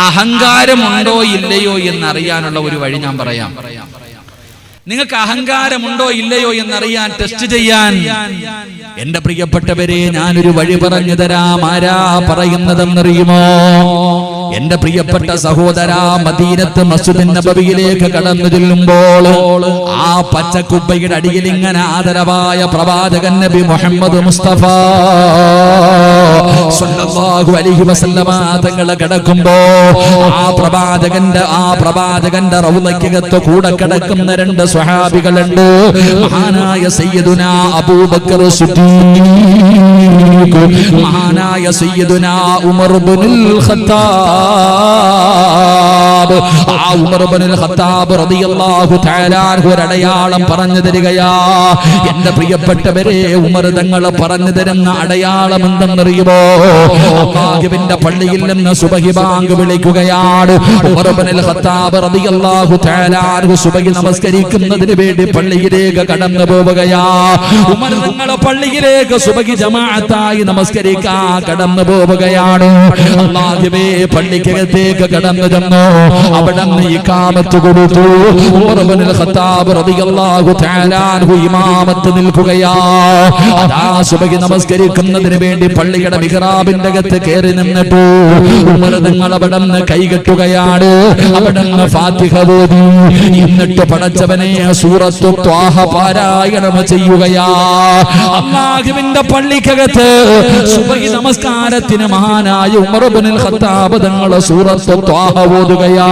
അഹങ്കാരമുണ്ടോ ഇല്ലയോ എന്നറിയാനുള്ള ഒരു വഴി ഞാൻ പറയാം. നിങ്ങൾക്ക് അഹങ്കാരമുണ്ടോ ഇല്ലയോ എന്നറിയാൻ ടെസ്റ്റ് ചെയ്യാൻ എന്റെ പ്രിയപ്പെട്ടവരെ ഞാനൊരു വഴി പറഞ്ഞു തരാം. ആരാ പറയുന്നതെന്നറിയുമോ? എന്റെ പ്രിയപ്പെട്ട സഹോദരാ, മദീനത്ത് മസ്ജിദുൻ നബവിയിലേക്ക് കടന്നു ചെല്ലുമ്പോൾ ആ പച്ചക്കുബ്ബയുടെ അടിയിൽ ഇങ്ങനെ ആദരവായ പ്രവാചകൻ നബി മുഹമ്മദ് മുസ്തഫ സ്വല്ലല്ലാഹു അലൈഹി വസല്ലമ തങ്ങൾ കിടക്കുമ്പോ ആ പ്രവാചകന്റെ റൗളയ്ക്കകത്ത് കൂടെ കിടക്കുന്ന രണ്ട് സ്വഹാബികളുണ്ട്. മഹാനായ സയ്യിദുനാ അബൂബക്കർ സിദ്ദീഖ്, മഹാനായ സയ്യിദുനാ ഉമർ ഇബ്നുൽ ഖത്താബ്. ആ ഉമർ ഇബ്നുൽ ഖത്താബ് റളിയല്ലാഹു തആല അൻഹു അടയാളം പറഞ്ഞു തരികയാ. എന്റെ പ്രിയപ്പെട്ടവരെ, ഉമർ തങ്ങൾ പറഞ്ഞു തരുന്ന അടയാളം എന്തെന്നറിയുമോ? അല്ലാഹുവിന്റെ പള്ളിയിൽ നിന്ന് സുബഹി ബാങ്ക് വിളിക്കുകയാണ്. ഉമർ ഇബ്നുൽ ഖത്താബ് റളിയല്ലാഹു തആല അൻഹു സുബഹി നമസ്കരിക്കുന്നതിന് വേണ്ടി പള്ളിയിലേക്ക് കടന്നു പോവുകയാ. ഉമർ തങ്ങൾ പള്ളിയിലേക്ക് സുബഹി ജമാഅത്തായി നമസ്കരിക്കാൻ കടന്നു പോവുകയാണ്. അല്ലാഹുവേ, പള്ളിക്കകത്തേക്ക് കടന്നു ചെന്നു. അവിടെ നിന്ന് ഇഖാമത്ത് കൊടുത്തു. ഉമർ ഇബ്നുൽ ഖത്താബ് റളിയല്ലാഹു തആല അൻഹു ഇമാമത്ത് നിൽക്കുകയാ. അതാ സുബഹി നമസ്കരിക്കുന്നതിന് വേണ്ടി പള്ളിയുടെ മിഹ്റാബിന്റെ അകത്ത് കയറി നിന്നിട്ടു ഉമർ തങ്ങൾ അവിടെ നിന്ന് കൈകെട്ടുകയാണ്. അവിടെ നിന്ന് ഫാത്തിഹ ഓതി. എന്നിട്ട് പടച്ചവനെ സൂറത്തു ത്വാഹ പാരായണം ചെയ്യുകയാ. അല്ലാഹുവിന്റെ പള്ളിക്കകത്ത് സുബഹി നമസ്കാരത്തിന് മഹാനായ ഉമർ ഇബ്നുൽ ഖത്താബ് തങ്ങൾ സൂറത്തു ത്വാഹ ഓതുകയാ.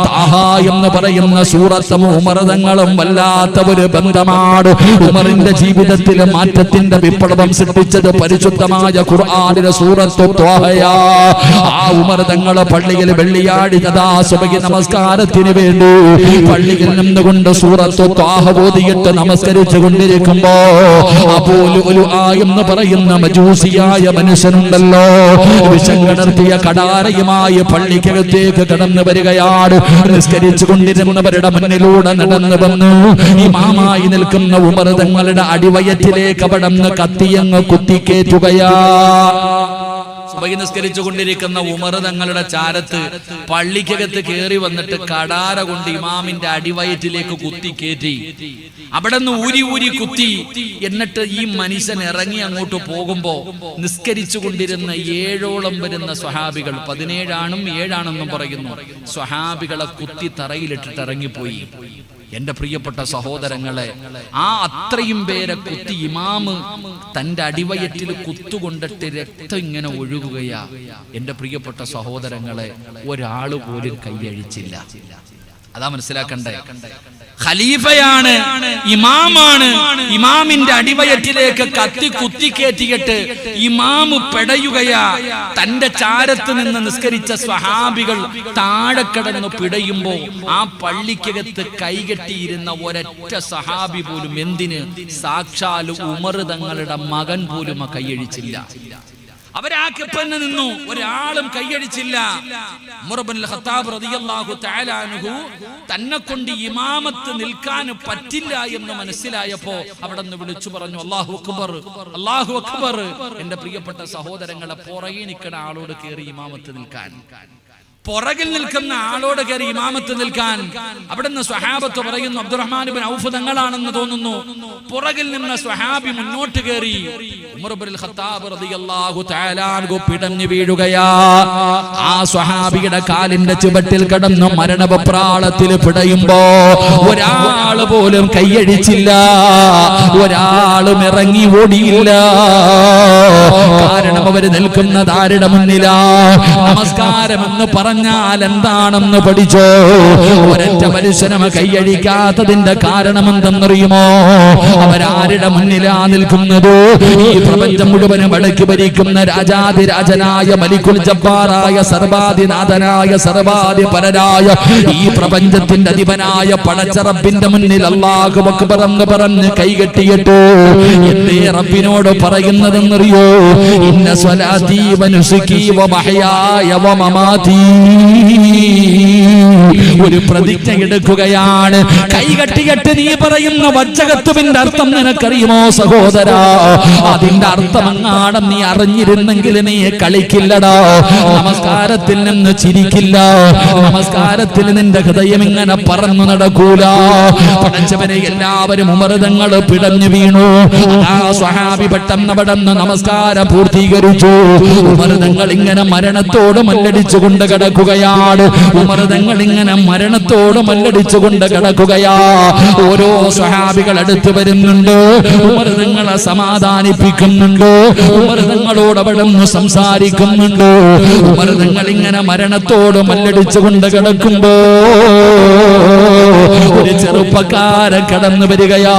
ത്വാഹ എന്ന് പറയുന്ന സൂറത്തും ഉമർ തങ്ങളും വല്ലാത്ത ഒരു ബന്ധമാണ്. ഉമറിന്റെ ജീവിതത്തിലെ മാറ്റത്തിന്റെ വിപ്ലവം സൃഷ്ടിച്ചത് പരിശുദ്ധമായ ഖുർആനിലെ സൂറത്തു ത്വാഹയാ. ആ ഉമർ തങ്ങൾ പള്ളിയിൽ വെള്ളിയാഴ്ച സുബഹി നമസ്കാരത്തിന് വേണ്ടി പള്ളിയിൽ നിന്നുകൊണ്ട് സൂറത്തു ത്വാഹ ഓതിയിട്ട് നമസ്കരിച്ചു കൊണ്ടിരിക്കുമ്പോ എന്ന് പറയുന്ന മജൂസിയായ മനുഷ്യനുണ്ടല്ലോ, വിഷം കടർത്തിയ കടാരയുമായി പള്ളിക്കകത്തേക്ക് കടന്നു വരികയാണ്. നിസ്കരിച്ചു കൊണ്ടിരുന്നവരുടെ മുന്നിലൂടെ നടന്നു വന്നു ഇമാമായി നിൽക്കുന്ന ഉമർ തങ്ങളുടെ അടിവയറ്റിലേക്ക് അവിടുന്ന് കത്തിയങ്ങ് കുത്തിക്കേറ്റുകയാ. സുബഹി നിസ്കരിച്ചു കൊണ്ടിരിക്കുന്ന ഉമർ തങ്ങളുടെ ചാരത്ത് പള്ളിക്കകത്ത് കയറി വന്നിട്ട് കടാര കൊണ്ട് ഇമാമിന്റെ അടിവയറ്റിലേക്ക് കുത്തിക്കേറ്റി. അവിടെ നിന്ന് ഊരി കുത്തി. എന്നിട്ട് ഈ മനുഷ്യൻ ഇറങ്ങി അങ്ങോട്ട് പോകുമ്പോ നിസ്കരിച്ചു കൊണ്ടിരുന്ന 7ഓളം വരുന്ന സ്വഹാബികൾ, 17 ആണും 7 ആണെന്നും പറയുന്നു, സ്വഹാബികളെ കുത്തി തറയിലിട്ടിട്ട് ഇറങ്ങിപ്പോയി. എന്റെ പ്രിയപ്പെട്ട സഹോദരങ്ങളെ, ആ അത്രയും പേരെ കുത്തി ഇമാമ് തന്റെ അടിവയറ്റിൽ കുത്തുകൊണ്ടിട്ട് രക്തം ഇങ്ങനെ ഒഴുകുകയാ. എന്റെ പ്രിയപ്പെട്ട സഹോദരങ്ങളെ, ഒരാള് പോലും കൈയഴിച്ചില്ല. അതാ മനസ്സിലാക്കണ്ടേ. ഖലീഫയാണ്, ഇമാമാണ്. ഇമാമിന്റെ അടിവയറ്റിലേക്ക് കത്തി കുത്തിക്കേറ്റിയിട്ട് ഇമാമ് പെടയുകയാ. തന്റെ ചാരത്ത് നിന്ന് നിസ്കരിച്ച സ്വഹാബികൾ താഴെ കിടന്ന് പിടയുമ്പോ ആ പള്ളിക്കകത്ത് കൈകെട്ടിയിരുന്ന ഒരൊറ്റ സഹാബി പോലും, എന്തിന്, സാക്ഷാൽ ഉമർ തങ്ങളുടെ മകൻ പോലും ആ കൈയഴിച്ചില്ല. അവരാക്കപ്പന്നെ നിന്നു, ഒരാളും കൈയടിച്ചില്ല. ഉമർ ഇബ്നുൽ ഖത്താബ് റളിയല്ലാഹു തആല അൻഹു തന്നെ കൊണ്ട് ഇമാമത്ത് നിൽക്കാൻ പറ്റില്ല എന്ന് മനസ്സിലായപ്പോ അവിടെ നിന്ന് വിളിച്ചു പറഞ്ഞു, അല്ലാഹു അക്ബർ, അല്ലാഹു അക്ബർ. എന്റെ പ്രിയപ്പെട്ട സഹോദരങ്ങളെ, പുറകെ നിൽക്കുന്ന ആളോട് കയറി ഇമാമത്ത് നിൽക്കാൻ, പുറകിൽ നിൽക്കുന്ന ആളോട് കയറി ഇമാമത്ത് നിൽക്കാൻ അവിടുന്ന് സ്വഹാബത്ത് പറയുന്നു, അബ്ദുറഹ്മാൻ ഇബ്നു ഔഫ് തങ്ങളാണെന്ന് തോന്നുന്നു. പുറകിൽ നിന്ന് സ്വഹാബി മുന്നോട്ട് കയറി. ഉമർ ഇബ്നുൽ ഖത്താബ് റളിയല്ലാഹു തആല അൻഹു പിടഞ്ഞു വീഴുകയാ. ആ സ്വഹാബിയുടെ കാലിന്റെ ചുവട്ടിൽ കിടന്ന് മരണവെപ്രാളത്തിൽ പിടയുമ്പോ ഒരാൾ പോലും കൈയടിച്ചില്ല, ഒരാളും ഇറങ്ങി ഓടിയില്ല. കാരണം അവര് നിൽക്കുന്നത് ആരുടെ മുന്നിലാ? നമസ്കാരം എന്ന് പറഞ്ഞാൽ എന്താണെന്ന് പഠിച്ചോ? ഒരൊറ്റ മനുഷ്യനും കൈയടിക്കാത്തതിന്റെ കാരണം എന്തെന്നറിയുമോ? അവരാരുടെ മുന്നിലാ നിൽക്കുന്നത്? ഈ പ്രപഞ്ചം മുഴുവനും അടക്കി ഭരിക്കുന്ന രാജാതിരാജനായ മലിക്കുൽ ജബ്ബാറായ സർവാധിനാഥനായ സർവാധിപരനായ ഈ പ്രപഞ്ചത്തിന്റെ അധിപനായ പടച്ച റബ്ബിന്റെ മുന്നിൽ അല്ലാഹു അക്ബർ എന്ന് പറഞ്ഞ് കൈകെട്ടിയിട്ട് എന്തേ റബ്ബിനോട് പറയുന്നതെന്നറിയോ? ഇന്ന സ്വലാത്തി വ നുസുകി വ മഹ്യായ വ മമാതി ഒരു പ്രതിജ്ഞ എടുക്കുകയാണ്. കൈകെട്ടികെട്ട് നീ പറയുന്ന വജ്ജകത്തുവിന്റെ അർത്ഥം നിനക്കറിയുമോ സഹോദരാ? അതിന്റെ അർത്ഥം അങ്ങാടം നീ അറിഞ്ഞിരുന്നെങ്കിൽ നീ കളിക്കില്ലടാ. നമസ്കാരത്തിൽ നിന്ന് ചിരിക്കില്ല, നമസ്കാരത്തിൽ നിന്റെ ഹൃദയം ഇങ്ങനെ പറന്നു നടക്കൂല. പടച്ചവനെ, എല്ലാവരും ഉമർതങ്ങൾ പിടഞ്ഞു വീണു. ആ സ്വഹാബി പെട്ടെന്ന് പെട്ടെന്ന് നമസ്കാരം പൂർത്തീകരിച്ചു. ഉമർതങ്ങൾ ഇങ്ങനെ മരണത്തോട് മല്ലടിച്ചുകൊണ്ട് കിടക്കുകയാണ്. ഉമർതങ്ങൾ ഇങ്ങനെ മരണത്തോട് മല്ലടിച്ചുകൊണ്ട് കിടക്കുകയാ. ഓരോ സ്വഹാബികൾ അടുത്ത് വരുന്നുണ്ട്, ഉമർതങ്ങളെ സമാധാനിപ്പിക്കുന്നുണ്ട്, ഉമർതങ്ങളോട് അവിടെ നിന്ന് സംസാരിക്കുന്നുണ്ട്. ഉമർതങ്ങൾ ഇങ്ങനെ മരണത്തോട് മല്ലടിച്ചുകൊണ്ട് കിടക്കുമ്പോ ഒരു ചെറുപ്പക്കാരൻ കടന്നു വരികയാ.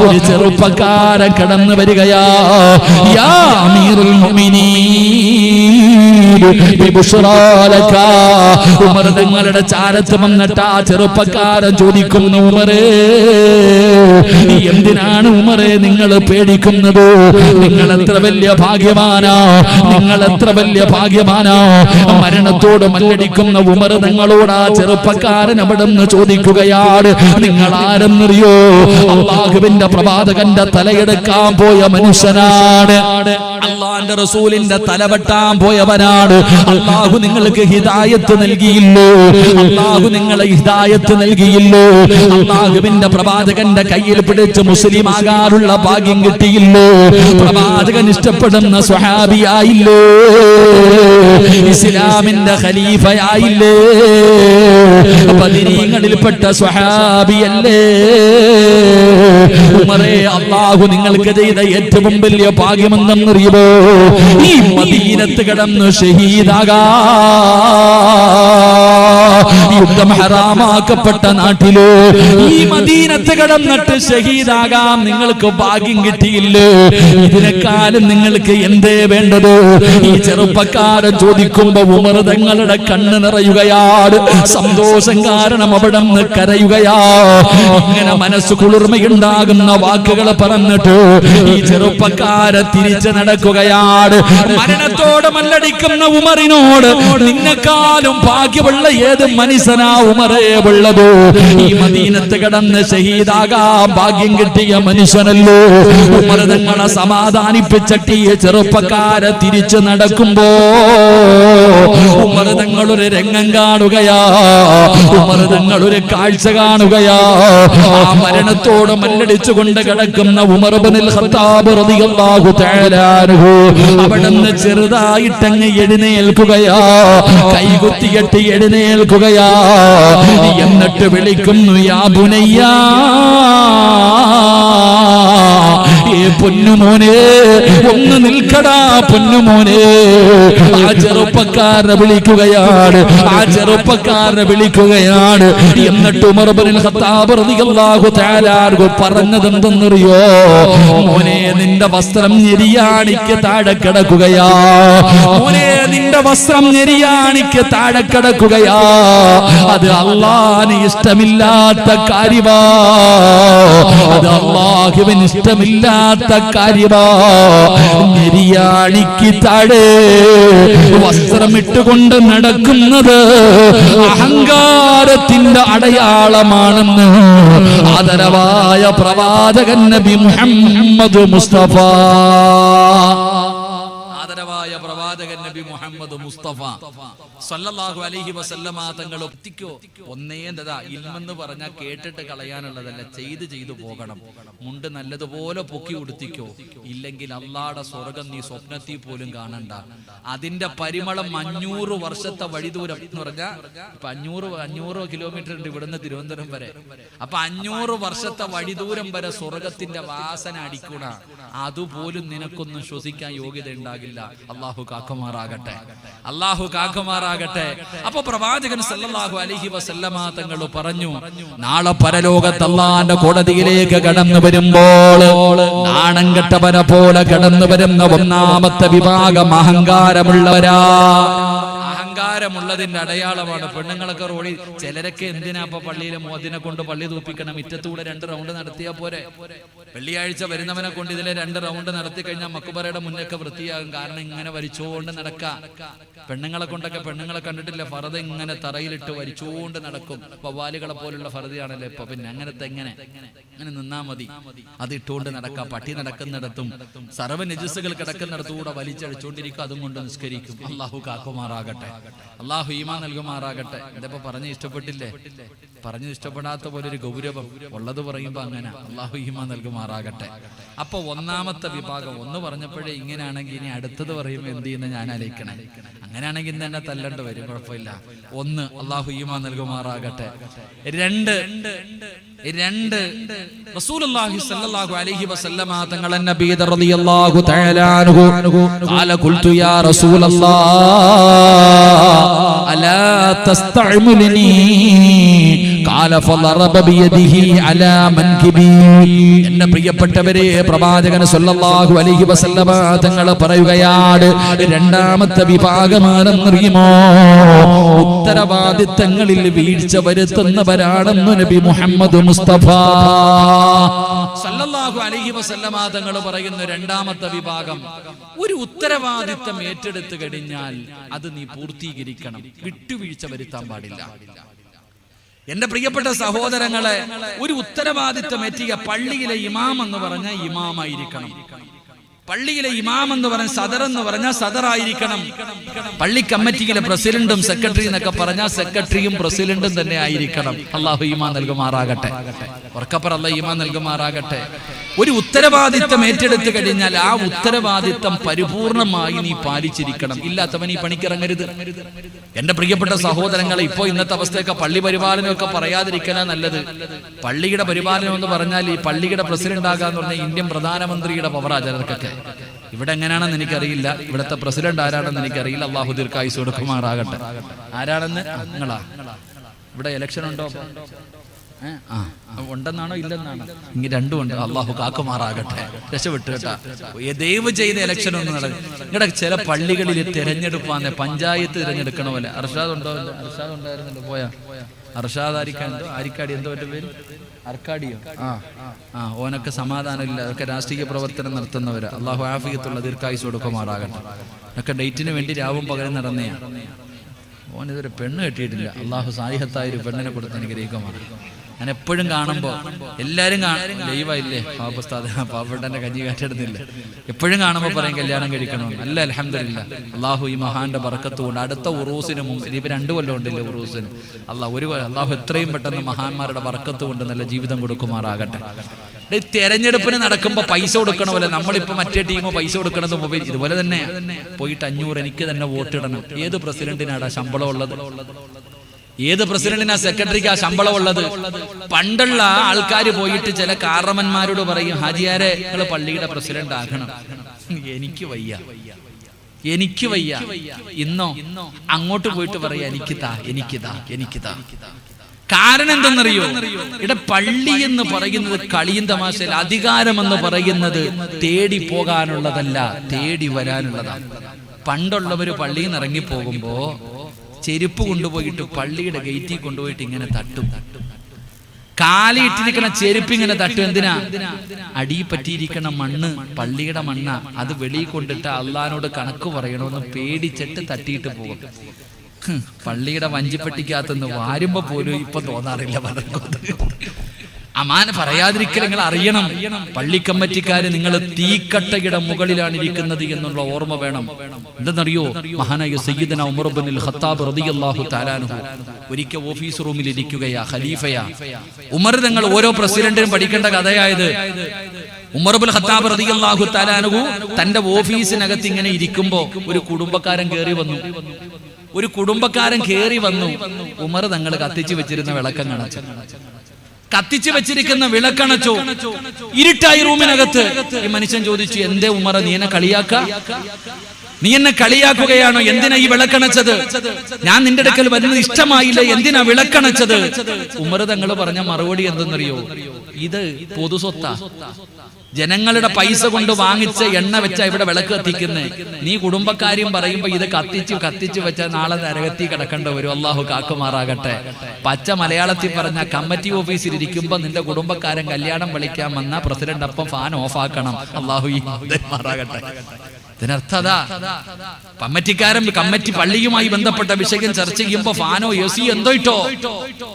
ഒരു ചെറുപ്പക്കാരൻ കടന്നു വരികയാ. യാ അമീറുൽ മുഅ്മിനീൻ ബിബുശ്റാ ലക. ഉമർ തങ്ങളുടെ ചാരത്ത് വന്നിട്ട് ആ ചെറുപ്പക്കാരൻ ചോദിക്കുന്നു, ഉമറേ, എന്തിനാണ് ഉമറേ നിങ്ങൾ പേടിക്കുന്നത്? നിങ്ങൾ എത്ര വലിയ ഭാഗ്യവാനാ, നിങ്ങൾ എത്ര വലിയ ഭാഗ്യവാനാ. മരണത്തോട് മല്ലടിക്കുന്ന ഉമർ തങ്ങളോട് ആ ചെറുപ്പക്കാരൻ അവിടെ നിന്ന് ചോദിക്കുകയാണ്, നിങ്ങൾ ആരെന്നറിയോ? അല്ലാഹുവിന്റെ പ്രവാചകന്റെ തലയെടുക്കാൻ പോയ മനുഷ്യനാണ്. അല്ലാഹുവിന്റെ റസൂലിന്റെ തലവെട്ടാൻ പോയവനാണ്. അല്ലാഹു നിങ്ങൾക്ക് ഹിദായത്ത് നൽകിയില്ലോ, അല്ലാഹു നിങ്ങളെ ഹിദായത്ത് നൽകിയില്ലോ. അല്ലാഹുവിന്റെ പ്രവാചകന്റെ കയ്യിൽ പിടിച്ച് മുസ്ലിം ആകാനുള്ള ഭാഗ്യം കിട്ടിയില്ലോ. പ്രവാചകൻ ഇഷ്ടപ്പെടുന്ന സ്വഹാബിയായില്ലേ, ഇസ്ലാമിന്റെ ഖലീഫയായില്ലേ, ബദരീങ്ങളിൽപ്പെട്ട സ്വഹാബിയല്ലേ. ഉമറേ, അല്ലാഹു നിങ്ങൾക്ക് ചെയ്ത ഏറ്റവും വലിയ ഭാഗ്യമെന്നറിയുമോ? ഈ മദീനത്ത് കിടന്ന് ഷഹീദാകാ. യുദ്ധം ഹറാമാക്കപ്പെട്ട നാട്ടില് ഈ മദീനത്ത് കിടന്നിട്ട് ഷഹീദാകാം നിങ്ങൾക്ക് ഭാഗ്യം കിട്ടിയില്ലേ? ഇതിനെക്കാളും നിങ്ങൾക്ക് എന്തേ വേണ്ടത്? ഈ ചെറുപ്പക്കാരൻ ചോദിക്കുമ്പോ ഉമർ തങ്ങളുടെ കണ്ണ് നിറയുകയാണ്. സന്തോഷം കാരണം അവിടെ നിന്ന് കരയുകയാ. ഇങ്ങനെ മനസ്സ് കുളിർമയുണ്ടാകുന്ന വാക്കുകൾ പറഞ്ഞിട്ട് ഈ ചെറുപ്പക്കാരെ തിരിച്ചു നടക്കുകയാണ്. മരണത്തോട് മല്ലടിക്കുന്ന ഉമറിനോട്, നിന്നെക്കാളും ഭാഗ്യമുള്ള ഏത് മനുഷ്യനാ ഉമറേ ഉള്ളത്? ഈ മദീനത്ത് കിടന്ന് ഷഹീദാകാൻ ഭാഗ്യം കിട്ടിയ മനുഷ്യനല്ലോ. ഉമർ തങ്ങളെ സമാധാനിപ്പിച്ചിട്ട് ഈ ചെറുപ്പക്കാരെ തിരിച്ചു നടക്കുമ്പോ ഉമർ തങ്ങളൊരു രംഗം കാണുകയാ. ഉമർ തങ്ങളൊരു കാഴ്ച കാണുകയാ. ആ മരണത്തോട് മല്ലടിച്ചുകൊണ്ട് കിടക്കുന്ന ഉമർ ഇബ്നുൽ ഖത്താബ് റളിയല്ലാഹു തആല അൻഹു അവിടുന്ന് ചെറുതായിട്ടങ്ങ് എഴുന്നേൽക്കുകയാ. കൈകുത്തിയിട്ട് എഴുന്നേൽക്കുകയാ. എന്നിട്ട് വിളിക്കുന്നു, യാ ബുനയ്യാ, പൊന്നുമോനെ, ഒന്ന് നിൽക്കടാ പൊന്നുമോനെ. ആ ചെറുപ്പക്കാരനെ വിളിക്കുകയാണ്, ആ ചെറുപ്പക്കാരനെ വിളിക്കുകയാണ്. എന്നിട്ട് ഉമർ ഇബ്നുൽ ഖത്താബ് റളിയല്ലാഹു തആല അൻഹു പറഞ്ഞത് എന്തെന്നറിയോ? മോനെ, നിന്റെ വസ്ത്രം ഞെരിയാണിക്ക് താഴെ കിടക്കുകയാ. മോനെ, നിന്റെ വസ്ത്രം ഞെരിയാണിക്ക് താഴെ കിടക്കുകയാ. അത് അല്ലാഹുവിന് ഇഷ്ടമില്ലാത്ത കാര്യമാ. അത് അല്ലാഹുവിന് ഇഷ്ടമില്ലാത്ത കാര്യമാ. ഞെരിയാണിക്ക് താഴെ വസ്ത്രമിട്ടുകൊണ്ട് നടക്കുന്നത് അഹങ്കാരത്തിന്റെ അടയാളമാണെന്ന് ആദരവായ പ്രവാചകൻ നബി മുഹമ്മദ് മുസ്തഫ. ആദരവായ പ്രവാചകൻ നബി മുഹമ്മദ് മുസ്തഫ സല്ലല്ലാഹു അലൈഹി വസല്ലമ തങ്ങൾ ഒത്തിക്കോ. ഒന്നേന്തതാ ഇൽമെന്ന് പറഞ്ഞാൽ കേട്ടിട്ട് കളയാനുള്ളതല്ല, ചെയ്തു പോകണം. മുണ്ട് നല്ലതുപോലെ പൊക്കി ഉടുത്തിക്കോ, ഇല്ലെങ്കിൽ അള്ളാഹുടെ സ്വർഗം നീ സ്വപ്നത്തിൽ പോലും കാണണ്ട. അതിന്റെ പരിമളം 500 വർഷത്തെ വഴിദൂരം എന്ന് പറഞ്ഞാൽ ഇപ്പൊ 500 കിലോമീറ്റർ ഉണ്ട് ഇവിടുന്ന് തിരുവനന്തപുരം വരെ. അപ്പൊ 500 വർഷത്തെ വഴിദൂരം വരെ സ്വർഗത്തിന്റെ വാസന അടിക്കൂണ. അതുപോലും നിനക്കൊന്നും ശ്വസിക്കാൻ യോഗ്യത ഉണ്ടാകില്ല. അള്ളാഹു കാക്കുമാറാകട്ടെ, അള്ളാഹു കാക്കുമാറാകട്ടെ. അപ്പൊ പ്രവാചകൻ സല്ലല്ലാഹു അലൈഹി വസല്ലമ തങ്ങൾ പറഞ്ഞു, നാളെ പരലോകത്ത് അല്ലാഹുവിന്റെ കോടതിയിലേക്ക് കടന്നു വരുമ്പോൾ നാണം കെട്ടവനെ പോലെ കടന്നു വരുന്ന ഒന്നാമത്തെ വിഭാഗം അഹങ്കാരമുള്ളവരാ. അഹങ്കാരമുള്ളതിന്റെ അടയാളമാണ്. പെണ്ണുങ്ങളൊക്കെ റോഡിൽ ചിലരൊക്കെ എന്തിനാ ഇപ്പൊ പള്ളിയിലെ മോദിനെ കൊണ്ട് പള്ളി തൂപ്പിക്കണം, മുറ്റത്തൂടെ 2 റൗണ്ട് നടത്തിയാ പോരെ. വെള്ളിയാഴ്ച വരുന്നവനെ കൊണ്ട് ഇതിലെ 2 റൗണ്ട് നടത്തി കഴിഞ്ഞാൽ മക്കുബറയുടെ മുന്നൊക്കെ വൃത്തിയാകും. കാരണം ഇങ്ങനെ വലിച്ചുകൊണ്ട് നടക്കാം. പെണ്ണുങ്ങളെ കൊണ്ടൊക്കെ, പെണ്ണുങ്ങളെ കണ്ടിട്ടില്ല, ഫർദ് ഇങ്ങനെ തറയിലിട്ട് വലിച്ചുകൊണ്ട് നടക്കും. വവ്വാലുകളെ പോലുള്ള ഫർദയാണല്ലോ ഇപ്പൊ. പിന്നെ അങ്ങനത്തെ അങ്ങനെ നിന്നാ മതി. അത് ഇട്ടുകൊണ്ട് നടക്കാം. പട്ടി നടക്കുന്നിടത്തും സർവ്വ നജസുകൾ കിടക്കുന്നിടത്തുകൂടെ വലിച്ചടിച്ചുകൊണ്ടിരിക്കും. അതും കൊണ്ട് നിസ്കരിക്കും. അള്ളാഹു കാക്കുമാറാകട്ടെ, അള്ളാഹു ഈമാൻ നൽകുമാറാകട്ടെ. ഇതിപ്പോ പറഞ്ഞ് ഇഷ്ടപ്പെട്ടില്ലേ? പറഞ്ഞു ഇഷ്ടപ്പെടാത്ത പോലെ ഒരു ഗൗരവം ഉള്ളത് പറയുമ്പോ അങ്ങനെ. അള്ളാഹു ഈമാൻ നൽകുമാറാകട്ടെ. അപ്പൊ ഒന്നാമത്തെ വിഭാഗം ഒന്ന് പറഞ്ഞപ്പോഴേ ഇങ്ങനെയാണെങ്കിൽ ഇനി അടുത്തത് പറയുമ്പോൾ എന്ത് ചെയ്യുന്ന ഞാൻ ആലോചിക്കണേ. അങ്ങനെയാണെങ്കിൽ തന്നെ തല്ലണ്ട് വരും, കുഴപ്പമില്ല. ഒന്ന്, അള്ളാഹു ഈമാൻ നൽകുമാറാകട്ടെ. രണ്ട് റസൂലുള്ളാഹി സ്വല്ലല്ലാഹു അലൈഹി വസല്ലമ തങ്ങൾ നബി റളിയല്ലാഹു തആല അൻഹു ഖാല ഖുൽതു യാ റസൂലല്ലാഹ് അലാ തസ്തഅ്മിലുനി ഖാല ഫളറബ ബിയദിഹി അലാ മൻകിബി. എന്റെ പ്രിയപ്പെട്ടവരെ, പ്രവാചകൻ സ്വല്ലല്ലാഹു അലൈഹി വസല്ലമ തങ്ങൾ പറയുകയാണ്, രണ്ടാമത്തെ വിഭാഗമാണെന്നറിയുമോ? ഉത്തരവാദിത്തങ്ങളിൽ വീഴ്ച വരുത്തുന്നവരാണെന്ന് നബി മുഹമ്മദ് മുസ്തഫ സല്ലല്ലാഹു അലൈഹി വസല്ലമ തങ്ങൾ പറയുന്ന രണ്ടാമത്തെ വിഭാഗം, ഒരു ഉത്തരവാദിത്തം ഏറ്റെടുത്തു കഴിഞ്ഞാൽ അത് നീ പൂർത്തീകരിക്കണം, വിട്ടുവീഴ്ച വരുത്താൻ പാടില്ല. എന്റെ പ്രിയപ്പെട്ട സഹോദരങ്ങളെ, ഒരു ഉത്തരവാദിത്തം എത്തിയ പള്ളിയിലെ ഇമാം എന്ന് പറഞ്ഞ ഇമാമായിരിക്കണം. പള്ളിയിലെ ഇമാം എന്ന് പറഞ്ഞ സദർ എന്ന് പറഞ്ഞാൽ സദറായിരിക്കണം. പള്ളി കമ്മിറ്റിയിലെ പ്രസിഡന്റും സെക്രട്ടറി എന്നൊക്കെ പറഞ്ഞാൽ സെക്രട്ടറിയും പ്രസിഡന്റും തന്നെ ആയിരിക്കണം. അള്ളാഹു ഈമാൻ നൽകുമാറാകട്ടെ. ഉറക്കപ്പറ അല്ലാഹു ഈമാൻ നൽകുമാറാകട്ടെ. ഒരു ഉത്തരവാദിത്തം ഏറ്റെടുത്തു കഴിഞ്ഞാൽ ആ ഉത്തരവാദിത്തം പരിപൂർണമായി നീ പാലിച്ചിരിക്കണം. ഇല്ലാത്തവൻ ഈ പണിക്കിറങ്ങരുത്. എന്റെ പ്രിയപ്പെട്ട സഹോദരങ്ങളെ, ഇപ്പോ ഇന്നത്തെ അവസ്ഥയൊക്കെ പള്ളി പരിപാലനമൊക്കെ പറയാതിരിക്കലാ നല്ലത്. പള്ളിയുടെ പരിപാലനം എന്ന് പറഞ്ഞാൽ ഈ പള്ളിയുടെ പ്രസിഡന്റ് ആകാന്ന് പറഞ്ഞാൽ ഇന്ത്യൻ പ്രധാനമന്ത്രിയുടെ പവറാചാരർക്കൊക്കെ. ഇവിടെ എങ്ങനെയാണെന്ന് എനിക്കറിയില്ല, ഇവിടുത്തെ പ്രസിഡന്റ് ആരാണെന്ന് എനിക്കറിയില്ല. അള്ളാഹു ദീർഘായുസ്സ് കൊടുക്കുമാറാകട്ടെ. ആരാണെന്ന് നിങ്ങളാ? ഇവിടെ ഇലക്ഷൻ ഉണ്ടോ? ഉണ്ടെന്നാണോ ഇല്ലെന്നാണോ? ഇങ്ങനെ രണ്ടും ഉണ്ട്. അള്ളാഹു കാക്കുമാറാകട്ടെ. രക്ഷപ്പെട്ടു കേട്ടാ. ദയവ് ചെയ്ത് ഇലക്ഷൻ ഒന്നും നടക്കും. നിങ്ങളുടെ ചില പള്ളികളിൽ തെരഞ്ഞെടുപ്പാന്ന് പഞ്ചായത്ത് തിരഞ്ഞെടുക്കണ പോലെ. അർഷാദ് ഉണ്ടോ? അർഷാദ് ഉണ്ടായിരുന്നല്ലോ, പോയാ? അർഷാദ് ആരിക്കാടി എന്തോ എന്റെ പേര്? അർക്കാടിയോ? ഓനൊക്കെ സമാധാനമില്ല. അതൊക്കെ രാഷ്ട്രീയ പ്രവർത്തനം നടത്തുന്നവര്. അള്ളാഹു ആഫിയത്തുള്ള ദീർഘായുസ്സ് കൊടുക്കുമാറാകട്ടെ. ഒക്കെ ഡേറ്റിന് വേണ്ടി രാവും പകരം നടന്നേ. ഓനിതൊരു പെണ്ണ് കെട്ടിയിട്ടില്ല. അള്ളാഹു സായിഹത്തായ ഒരു പെണ്ണിനെ കൊടുത്ത് അനുഗ്രഹിക്കുമാണ്. ഞാൻ എപ്പോഴും കാണുമ്പോൾ എല്ലാവരും ലൈവായില്ലേ, പാവപ്പെട്ടന്റെ കഞ്ഞി കാറ്റെടുത്തില്ല. എപ്പോഴും കാണുമ്പോൾ പറയും കല്യാണം കഴിക്കണമെന്ന്. അല്ല, അൽഹംദുലില്ലാ, അള്ളാഹു ഈ മഹാന്റെ ബർക്കത്ത് കൊണ്ട് അടുത്ത ഉറൂസിന് മുമ്പ്, ഇനിയിപ്പോൾ 2 കൊല്ലം ഉണ്ടല്ലേ ഉറൂസിന്, അള്ളാഹു എത്രയും പെട്ടെന്ന് മഹാന്മാരുടെ ബർക്കത്ത് കൊണ്ട് നല്ല ജീവിതം കൊടുക്കുമാറാകട്ടെ. തെരഞ്ഞെടുപ്പിന് നടക്കുമ്പോൾ പൈസ കൊടുക്കണമല്ലോ. നമ്മളിപ്പോ മറ്റേ ടീമോ പൈസ കൊടുക്കണത് മൊബൈൽ ഇതുപോലെ തന്നെ പോയിട്ട് 500 എനിക്ക് തന്നെ വോട്ടിടണം. ഏത് പ്രസിഡന്റിനാടാ ശമ്പളം ഉള്ളത്? ഏത് പ്രസിഡന്റിനാ, സെക്രട്ടറിക്കാ ശമ്പളം ഉള്ളത്? പണ്ടുള്ള ആൾക്കാർ പോയിട്ട് ചില കാരണന്മാരോട് പറയും, ഹാജിയാരെ നിങ്ങൾ പള്ളിയുടെ പ്രസിഡന്റ് ആകണം. എനിക്ക് വയ്യ. ഇന്നോ അങ്ങോട്ട് പോയിട്ട് പറയാ എനിക്കിതാ. കാരണം എന്തെന്നറിയോ? ഇവിടെ പള്ളി എന്ന് പറയുന്നത് കളിയും തമാശയിൽ, അധികാരം എന്ന് പറയുന്നത് തേടി പോകാനുള്ളതല്ല, തേടി വരാനുള്ളതാണ്. പണ്ടുള്ളവര് പള്ളിയിൽ നിന്ന് ഇറങ്ങിപ്പോകുമ്പോ ചെരുപ്പ് കൊണ്ടുപോയിട്ട് പള്ളിയുടെ ഗേറ്റിൽ കൊണ്ടുപോയിട്ട് ഇങ്ങനെ തട്ടും. കാലിയിട്ടിരിക്കണ ചെരുപ്പ് ഇങ്ങനെ തട്ടും. എന്തിനാ? അടി പറ്റിയിരിക്കണ മണ്ണ് പള്ളിയുടെ മണ്ണ. അത് വെളിയിൽ കൊണ്ടിട്ട് അള്ളാനോട് കണക്ക് പറയണമെന്ന് പേടിച്ചിട്ട് തട്ടിയിട്ട് പോകും. പള്ളിയുടെ വഞ്ചിപ്പെട്ടിക്കകത്തുനിന്ന് വാരുമ്പോ പോലും ഇപ്പൊ തോന്നാറില്ല. അമാന പറയാതിരിക്കൽ നിങ്ങൾ അറിയണം. പള്ളി കമ്മിറ്റിക്കാര് നിങ്ങൾ തീക്കട്ടയുടെ മുകളിലാണ് ഇരിക്കുന്നത് എന്നുള്ള ഓർമ്മ വേണം. എന്തെന്നറിയോ? മഹാനായ സയ്യിദന ഉമർ ഇബ്നുൽ ഖത്താബ് റളിയല്ലാഹു തആല അൻഹു ഒരിക്കൽ ഓഫീസ് റൂമിൽ ഇരിക്കുകയാ, ഖലീഫയാ. ഉമർ തങ്ങൾ ഓരോ പ്രസിഡന്റിനും പഠിക്കേണ്ട കഥയായത്. ഉമർ ഇബ്നുൽ ഖത്താബ് റളിയല്ലാഹു തആല അൻഹു തന്റെ ഓഫീസിനകത്ത് ഇങ്ങനെ ഇരിക്കുമ്പോ ഒരു കുടുംബക്കാരൻ കേറി വന്നു. ഉമർ തങ്ങൾ കത്തിച്ചു വെച്ചിരുന്ന വിളക്കം കണച്ചു. കത്തിച്ചു വെച്ചിരിക്കുന്ന വിളക്കണച്ചോ. ഇരുട്ടായി റൂമിനകത്ത്. ഈ മനുഷ്യൻ ചോദിച്ചു, എന്തേ ഉമറ, നീ എന്നെ കളിയാക്കുകയാണോ? എന്തിനാ ഈ വിളക്കണച്ചത്? ഞാൻ നിന്റെ അടുക്കൽ വരുന്നത് ഇഷ്ടമായില്ല, എന്തിനാ വിളക്കണച്ചത്? ഉമർ തങ്ങൾ പറഞ്ഞ മറുപടി എന്തെന്നറിയോ? ഇത് പൊതുസ്വത്താ, ജനങ്ങളുടെ പൈസ കൊണ്ട് വാങ്ങിച്ച എണ്ണ വെച്ചാ ഇവിടെ വിളക്ക് കത്തിക്കുന്നേ. നീ കുടുംബക്കാര്യം പറയുമ്പോ ഇത് കത്തിച്ചു വെച്ചാൽ നാളെ നരകത്തി കിടക്കേണ്ട വരും. അള്ളാഹു കാക്കുമാറാകട്ടെ. പച്ച മലയാളത്തിൽ പറഞ്ഞ കമ്മിറ്റി ഓഫീസിൽ ഇരിക്കുമ്പോ നിന്റെ കുടുംബക്കാരൻ കല്യാണം വിളിക്കാൻ വന്ന പ്രസിഡന്റ് അപ്പം ഫാൻ ഓഫ് ആക്കണം. അള്ളാഹു മാറാകട്ടെ. ഇതിനർത്ഥം കമ്മിറ്റി പള്ളിയുമായി ബന്ധപ്പെട്ട വിഷയം ചർച്ച ചെയ്യുമ്പോ ഫാനോ എസിയോ എന്തോ ഇട്ടോ.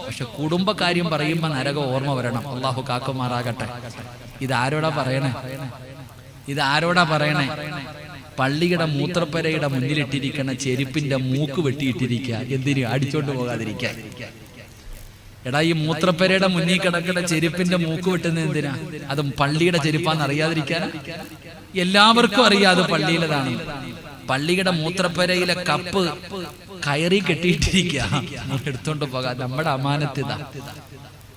പക്ഷെ കുടുംബക്കാര്യം പറയുമ്പോ നരകം ഓർമ്മ വരണം. അള്ളാഹു കാക്കുമാറാകട്ടെ. ഇതാരോടാ പറയണേ? പള്ളിയുടെ മൂത്രപ്പരയുടെ മുന്നിലിട്ടിരിക്കണ ചെരുപ്പിന്റെ മൂക്ക് വെട്ടിയിട്ടിരിക്കുക. എന്തിനു? അടിച്ചോണ്ട് പോകാതിരിക്കാൻ. എടാ, ഈ മൂത്രപ്പരയുടെ മുന്നിൽ കിടക്കുന്ന ചെരുപ്പിന്റെ മൂക്ക് വെട്ടുന്ന എന്തിനാ? അതും പള്ളിയുടെ ചെരുപ്പാന്ന് അറിയാതിരിക്കാനാ? എല്ലാവർക്കും അറിയാം അത് പള്ളിയിലതാണ്. പള്ളിയുടെ മൂത്രപ്പരയിലെ കപ്പ് കയറി കെട്ടിയിട്ടിരിക്കുക. എടുത്തോണ്ട് പോകാം. നമ്മുടെ അമാനത്തിതാ.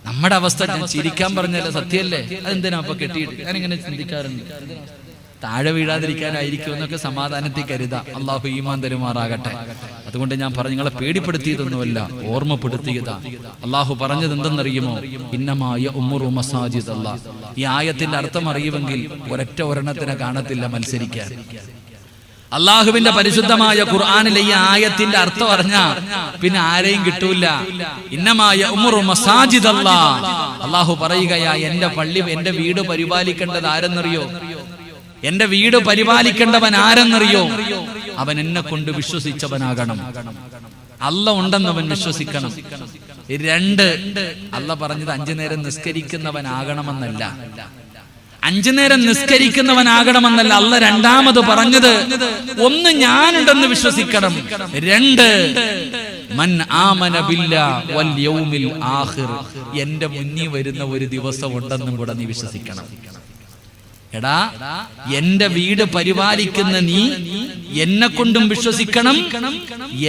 നമ്മുടെ അവസ്ഥ ഞാൻ ചിരിക്കാൻ പറഞ്ഞല്ലോ, സത്യല്ലേ? അതെന്തിനാ അപ്പൊ കെട്ടിയിട്ട്? ഞാനിങ്ങനെ ചിന്തിക്കാറുണ്ട്. താഴെ വീഴാതിരിക്കാനായിരിക്കും എന്നൊക്കെ സമാധാനത്തിൽ കരുതാം. അള്ളാഹു ഈമാൻ തരുമാറാകട്ടെ. അതുകൊണ്ട് ഞാൻ പറഞ്ഞു, നിങ്ങളെ പേടിപ്പെടുത്തിയതൊന്നുമല്ല, ഓർമ്മപ്പെടുത്തിയതാ. അള്ളാഹു പറഞ്ഞത് എന്തെന്നറിയുമോ? ഇന്നമായ ഉമ്മുറു മസാജിദ് അല്ലാഹ്. ഈ ആയത്തിന്റെ അർത്ഥം അറിയുമെങ്കിൽ ഒരൊറ്റ ഒരെണ്ണത്തിനെ കാണത്തില്ല മത്സരിക്കാൻ. അള്ളാഹുവിന്റെ പരിശുദ്ധമായ ഖുർആനിലെ ഈ ആയത്തിന്റെ അർത്ഥം അറിഞ്ഞാ പിന്നെ ആരെയും കിട്ടൂല. ഇന്നമായ ഉമ്മുറു മസാജിദ് അല്ലാഹ്. അള്ളാഹു പറയുകയാ, എന്റെ പള്ളി, എന്റെ വീട് പരിപാലിക്കേണ്ടത് ആരെന്നറിയോ? എന്റെ വീട് പരിപാലിക്കേണ്ടവൻ ആരെന്നറിയോ? അവൻ എന്നെ കൊണ്ട് വിശ്വസിച്ചവനാകണം. അല്ല ഉണ്ടെന്നവൻ വിശ്വസിക്കണം. 2, അല്ല പറഞ്ഞത് 5 നേരം നിസ്കരിക്കുന്നവനാകണമെന്നല്ല. 5 നേരം നിസ്കരിക്കുന്നവനാകണമെന്നല്ല. അല്ല രണ്ടാമത് പറഞ്ഞത്, 1 ഞാനുണ്ടെന്ന് വിശ്വസിക്കണം. 2 മൻ ആമന ബില്ലാഹി വൽ യൗമിൽ ആഖിർ. എന്റെ മുന്നിൽ വരുന്ന ഒരു ദിവസം ഉണ്ടെന്നും കൂടെ നീ വിശ്വസിക്കണം. എടാ, എന്റെ വീട് പരിപാലിക്കുന്ന നീ എന്നെ കൊണ്ടും വിശ്വസിക്കണം.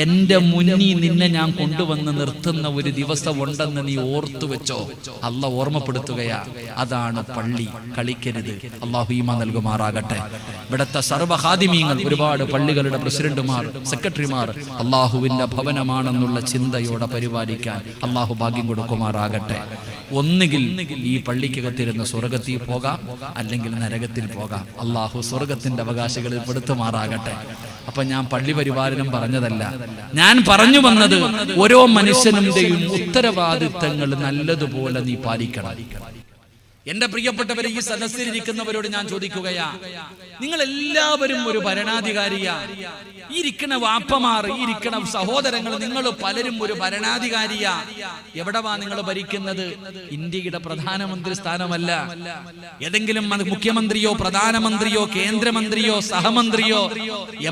എന്റെ മുന്നിൽ നിന്നെ ഞാൻ കൊണ്ടുവന്ന് നിർത്തുന്ന ഒരു ദിവസം ഉണ്ടെന്ന് നീ ഓർത്തു വെച്ചോ. അല്ല ഓർമ്മപ്പെടുത്തുകയാ. അതാണ് പള്ളി. കളിക്കരുത്. അള്ളാഹു ഈമാൻ നൽകുമാറാകട്ടെ. ഇവിടുത്തെ സർവ്വ ഖാദിമീങ്ങൾ, ഒരുപാട് പള്ളികളുടെ പ്രസിഡന്റുമാർ, സെക്രട്ടറിമാർ അള്ളാഹുവിന്റെ ഭവനമാണെന്നുള്ള ചിന്തയോടെ പരിപാലിക്കാൻ അള്ളാഹു ഭാഗ്യം കൊടുക്കുമാറാകട്ടെ. ഒന്നുകിൽ ഈ പള്ളിക്കകത്തിരുന്ന് സ്വർഗത്തിൽ പോകാം, അല്ലെങ്കിൽ നരകത്തിൽ പോകാം. അള്ളാഹു സ്വർഗത്തിന്റെ അവകാശികളിൽ പെടുത്തുമാറാകട്ടെ. അപ്പൊ ഞാൻ പള്ളി പരിപാലനം പറഞ്ഞതല്ല. ഞാൻ പറഞ്ഞു വന്നത്, ഓരോ മനുഷ്യനുടെയും ഉത്തരവാദിത്തങ്ങൾ നല്ലതുപോലെ നീ പാലിക്കണം. എന്റെ പ്രിയപ്പെട്ടവരെ, ഈ സദസ്സിലിരിക്കുന്നവരോട് ഞാൻ ചോദിക്കുകയാ, നിങ്ങൾ എല്ലാവരും ഒരു ഭരണാധികാരിയാ. ഈ ഇരിക്കണ വാപ്പമാർ, ഈ ഇരിക്കണ സഹോദരങ്ങൾ, നിങ്ങൾ പലരും ഒരു ഭരണാധികാരിയാ. എവിടെവാ നിങ്ങൾ ഭരിക്കുന്നത്? ഇന്ത്യയുടെ പ്രധാനമന്ത്രി സ്ഥാനമല്ല. ഏതെങ്കിലും മുഖ്യമന്ത്രിയോ പ്രധാനമന്ത്രിയോ കേന്ദ്രമന്ത്രിയോ സഹമന്ത്രിയോ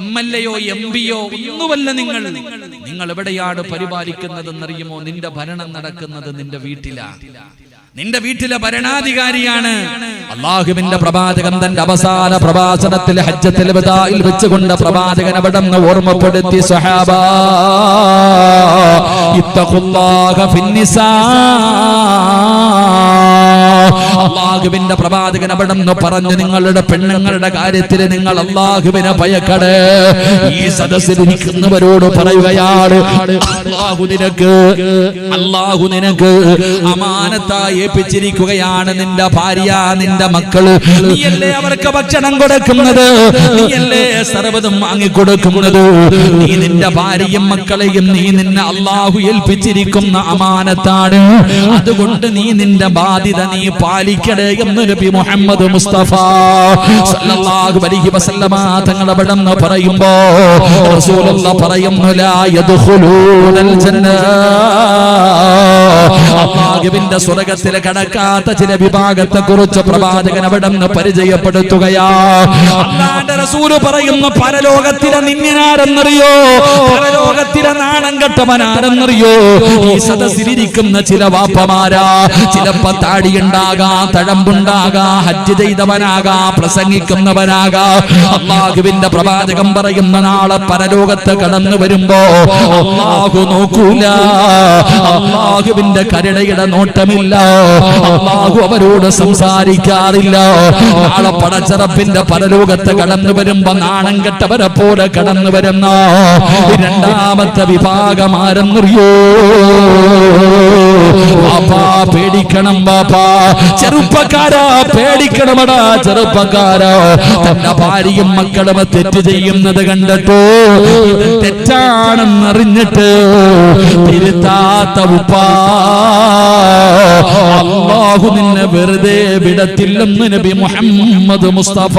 MLA-യോ MP-യോ ഒന്നുമല്ല. നിങ്ങൾ എവിടെയാണ് പരിപാലിക്കുന്നതെന്നറിയുമോ? നിന്റെ ഭരണം നടക്കുന്നത് നിന്റെ വീട്ടിലാണ്. നിന്റെ വീട്ടിലെ ഭരണാധികാരിയാണ്. അല്ലാഹുവിന്റെ പ്രവാചകൻ തന്റെ അവസാന പ്രഭാഷണത്തിൽ ഹജ്ജത്തുൽ വദാഇൽ വെച്ചുകൊണ്ട് പ്രവാചകൻ അവിടുന്ന് ഓർമ്മപ്പെടുത്തി, സ്വഹാബാ ഇത്തഖുല്ലാഹ ഫിന്നിസാ. അല്ലാഹുവിന്റെ പ്രവാചകൻ അവിടുന്ന് പറഞ്ഞു, നിങ്ങളുടെ പെണ്ണുങ്ങളുടെ കാര്യത്തിൽ നിങ്ങൾ അല്ലാഹുവിനെ ഭയക്കണേ. ഈ സദസ്സിൽ ഇരിക്കുന്നവരോട് പറയുകയാണ്, അല്ലാഹു നിനക്ക് അമാനത്തായി ഏൽപ്പിച്ചിരിക്കുകയാണ്. നിന്റെ ഭാര്യ, നിന്റെ മക്കള്. നീയല്ലേ അവർക്ക് ഭക്ഷണം കൊടുക്കുന്നത്, നീയല്ലേ സർവ്വതും വാങ്ങിക്കൊടുക്കുന്നത്. നീ നിന്റെ ഭാര്യയും മക്കളെയും നിന്നെ അല്ലാഹു ഏൽപ്പിച്ചിരിക്കുന്ന അമാനത്താണ്. അതുകൊണ്ട് നീ നിന്റെ ബാധ്യത നീ പാലിക്കണേ എന്ന് നബി മുഹമ്മദ് മുസ്തഫ സല്ലല്ലാഹു അലൈഹി വസല്ലമ തങ്ങൾ അവിടുന്ന് പറയുമ്പോ റസൂലുള്ളാഹി പറയുന്നു, ലാ യദ്ഖുലൂനൽ ജന്ന. അല്ലാഹുവിന്റെ സ്വർഗ്ഗത്തിൽ കടക്കാത്ത ചില വിഭാഗത്തെ കുറിച്ച് പ്രവാചകൻ അവിടുന്ന് പരിചയപ്പെടുത്തുകയാ. അല്ലാഹുവിന്റെ റസൂൽ പറയുന്നു, പരലോകത്തിലെ നിന്യനാരെന്നറിയോ? പരലോകത്തിലെ നാണം കെട്ടവനാരെന്നറിയോ? ഈ സദസ്സിലിരിക്കുന്ന ചില വാപ്പമാരാ. ചിലപ്പോ താടിയുണ്ടാകാം, തഴമ്പുണ്ടാകാം, ഹജ്ജ് ചെയ്തവനാകാം, പ്രസംഗിക്കുന്നവനാകാം. അല്ലാഹുവിന്റെ പ്രവാചകൻ പറയുന്ന നാളെ പരലോകത്ത് കടന്നു വരുമ്പോ അല്ലാഹു നോക്കൂല. അല്ലാഹുവിന്റെ കരുണയുടെ നോട്ടമില്ല. അല്ലാഹു അവരോട് സംസാരിക്കാറില്ല. നാളെ പടച്ചറപ്പിന്റെ പരലോകത്ത് കടന്നു വരുമ്പോ നാണം കെട്ടവരെ പോലെ കടന്നു വരുന്ന രണ്ടാമത്തെ വിഭാഗം ആരെന്നറിയോ? വാപ്പാ പേടിക്കണം, വാപ്പാ. ചെറുപ്പക്കാരാ പേടിക്കണമടാ ചെറുപ്പക്കാരാ. തന്റെ ഭാര്യയും മക്കളും തെറ്റ് ചെയ്യുന്നത് കണ്ടിട്ടോ ഇത് തെറ്റാണെന്നറിഞ്ഞിട്ട് തിരുത്താത്ത ഉപ്പാ, അല്ലാഹു നിന്നെ വെറുതെ വിടത്തില്ലെന്ന് നബി മുഹമ്മദ് മുസ്തഫ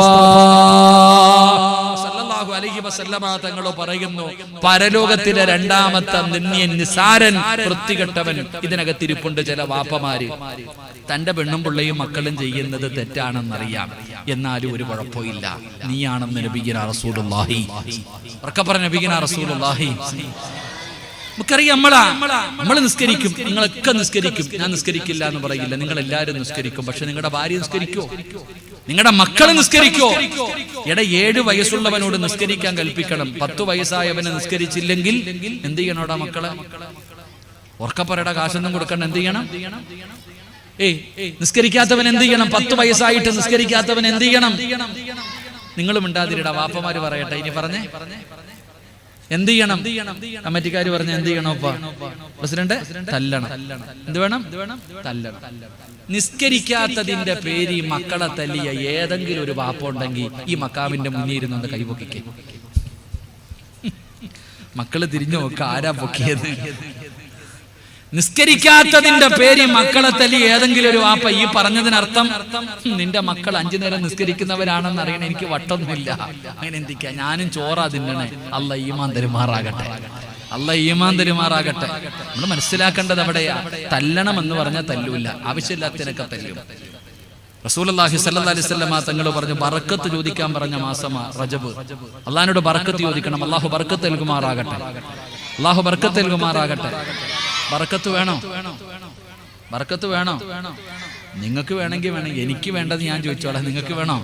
സല്ലല്ലാഹു അലൈഹി വസല്ലമ തങ്ങൾ പറയുന്നു. പരലോകത്തിലെ രണ്ടാമത്തെ നിന്ദ്യൻ, നിസാരൻ, വൃത്തികെട്ടവൻ ഇതിനകത്തിരിപ്പുണ്ട് ചില വാപ്പമാര്. തന്റെ പെണ്ണും പിള്ളയും മക്കളും ചെയ്യുന്നത് തെറ്റാണെന്നറിയാം, എന്നാലും ഒരു കുഴപ്പമില്ല, നീയാണെന്ന് നബിയുനാ റസൂലുള്ളാഹി. ഉറക്കെ നബിയുനാ റസൂലുള്ളാഹി. നമുക്കറിയാം, നമ്മൾ നിസ്കരിക്കും, നിങ്ങളൊക്കെ നിസ്കരിക്കും, ഞാൻ നിസ്കരിക്കില്ല എന്ന് പറയില്ല. നിങ്ങൾ എല്ലാവരും നിസ്കരിക്കും. പക്ഷെ നിങ്ങളുടെ ഭാര്യ നിസ്കരിക്കോ? നിങ്ങളുടെ മക്കളെ നിസ്കരിക്കോ? 7 വയസ്സുള്ളവനോട് നിസ്കരിക്കാൻ കൽപ്പിക്കണം. 10 വയസ്സായവനെ നിസ്കരിച്ചില്ലെങ്കിൽ എന്ത് ചെയ്യണോടാ മക്കളെ? ഉറക്കപ്പറയുടെ കാശൊന്നും കൊടുക്കണ്ട. എന്ത് ചെയ്യണം? നിസ്കരിക്കാത്തവൻ എന്ത് ചെയ്യണം? 10 വയസ്സായിട്ട് നിസ്കരിക്കാത്തവൻ എന്ത് ചെയ്യണം? നിങ്ങളും മിണ്ടാതിരിടാ, വാപ്പമാര് പറയട്ടെ. ഇനി പറഞ്ഞേ എന്ത് ചെയ്യണം? കമ്മിറ്റിക്കാര് പറഞ്ഞ എന്ത് ചെയ്യണോപ്പാ? പ്രസിഡന്റ് തല്ലണം. എന്ത് വേണം? തല്ലണം. നിസ്കരിക്കാത്തതിന്റെ പേര് മക്കളെ തല്ലിയ ഏതെങ്കിലും ഒരു വാപ്പ ഉണ്ടെങ്കിൽ ഈ മക്കാമിന്റെ മുന്നിൽ ഇരുന്നൊന്ന് കൈപൊക്കിക്കേ. മക്കള് തിരിഞ്ഞു നോക്ക, ആരാ പൊക്കിയത്? നിസ്കരിക്കാത്തതിന്റെ പേര് മക്കളെ തല്ലി ഏതെങ്കിലും ഒരു വാപ്പ. ഈ പറഞ്ഞതിനർത്ഥം നിന്റെ മക്കൾ 5 നേരം നിസ്കരിക്കുന്നവരാണെന്ന് അറിയണ എനിക്ക് വട്ടൊന്നുമില്ല. അങ്ങനെ എന്തിക്കാ? ഞാനും ചോറാ തിന്നണേ. അല്ലാഹ് ഈമാൻ തരുമാറാകട്ടെ, അല്ലാഹ് ഈമാൻ തരുമാറാകട്ടെ. നമ്മൾ മനസ്സിലാക്കേണ്ടത് അവിടെയാ. തല്ലണം എന്ന് പറഞ്ഞാൽ തല്ലൂല്ല, ആവശ്യമില്ലാത്തതിനൊക്കെ തല്ലും. റസൂലുള്ളാഹി സ്വല്ലല്ലാഹി അലൈഹി വസല്ലം തങ്ങൾ പറഞ്ഞു, ബറക്കത്ത് ചോദിക്കാൻ പറഞ്ഞ മാസമാ റജബ്. അള്ളാഹിനോട് ബറക്കത്ത് ചോദിക്കണം. അള്ളാഹു ബറക്കത്ത് നൽകുമാറാകട്ടെ, അള്ളാഹു ബറക്കത്ത് നൽകുമാറാകട്ടെ. ബറക്കത്ത് വേണോ? ബറക്കത്ത് വേണോ? നിങ്ങൾക്ക് വേണമെങ്കിൽ വേണം, എനിക്ക് വേണ്ടത് ഞാൻ ചോദിച്ചോളാം. നിങ്ങൾക്ക് വേണോ?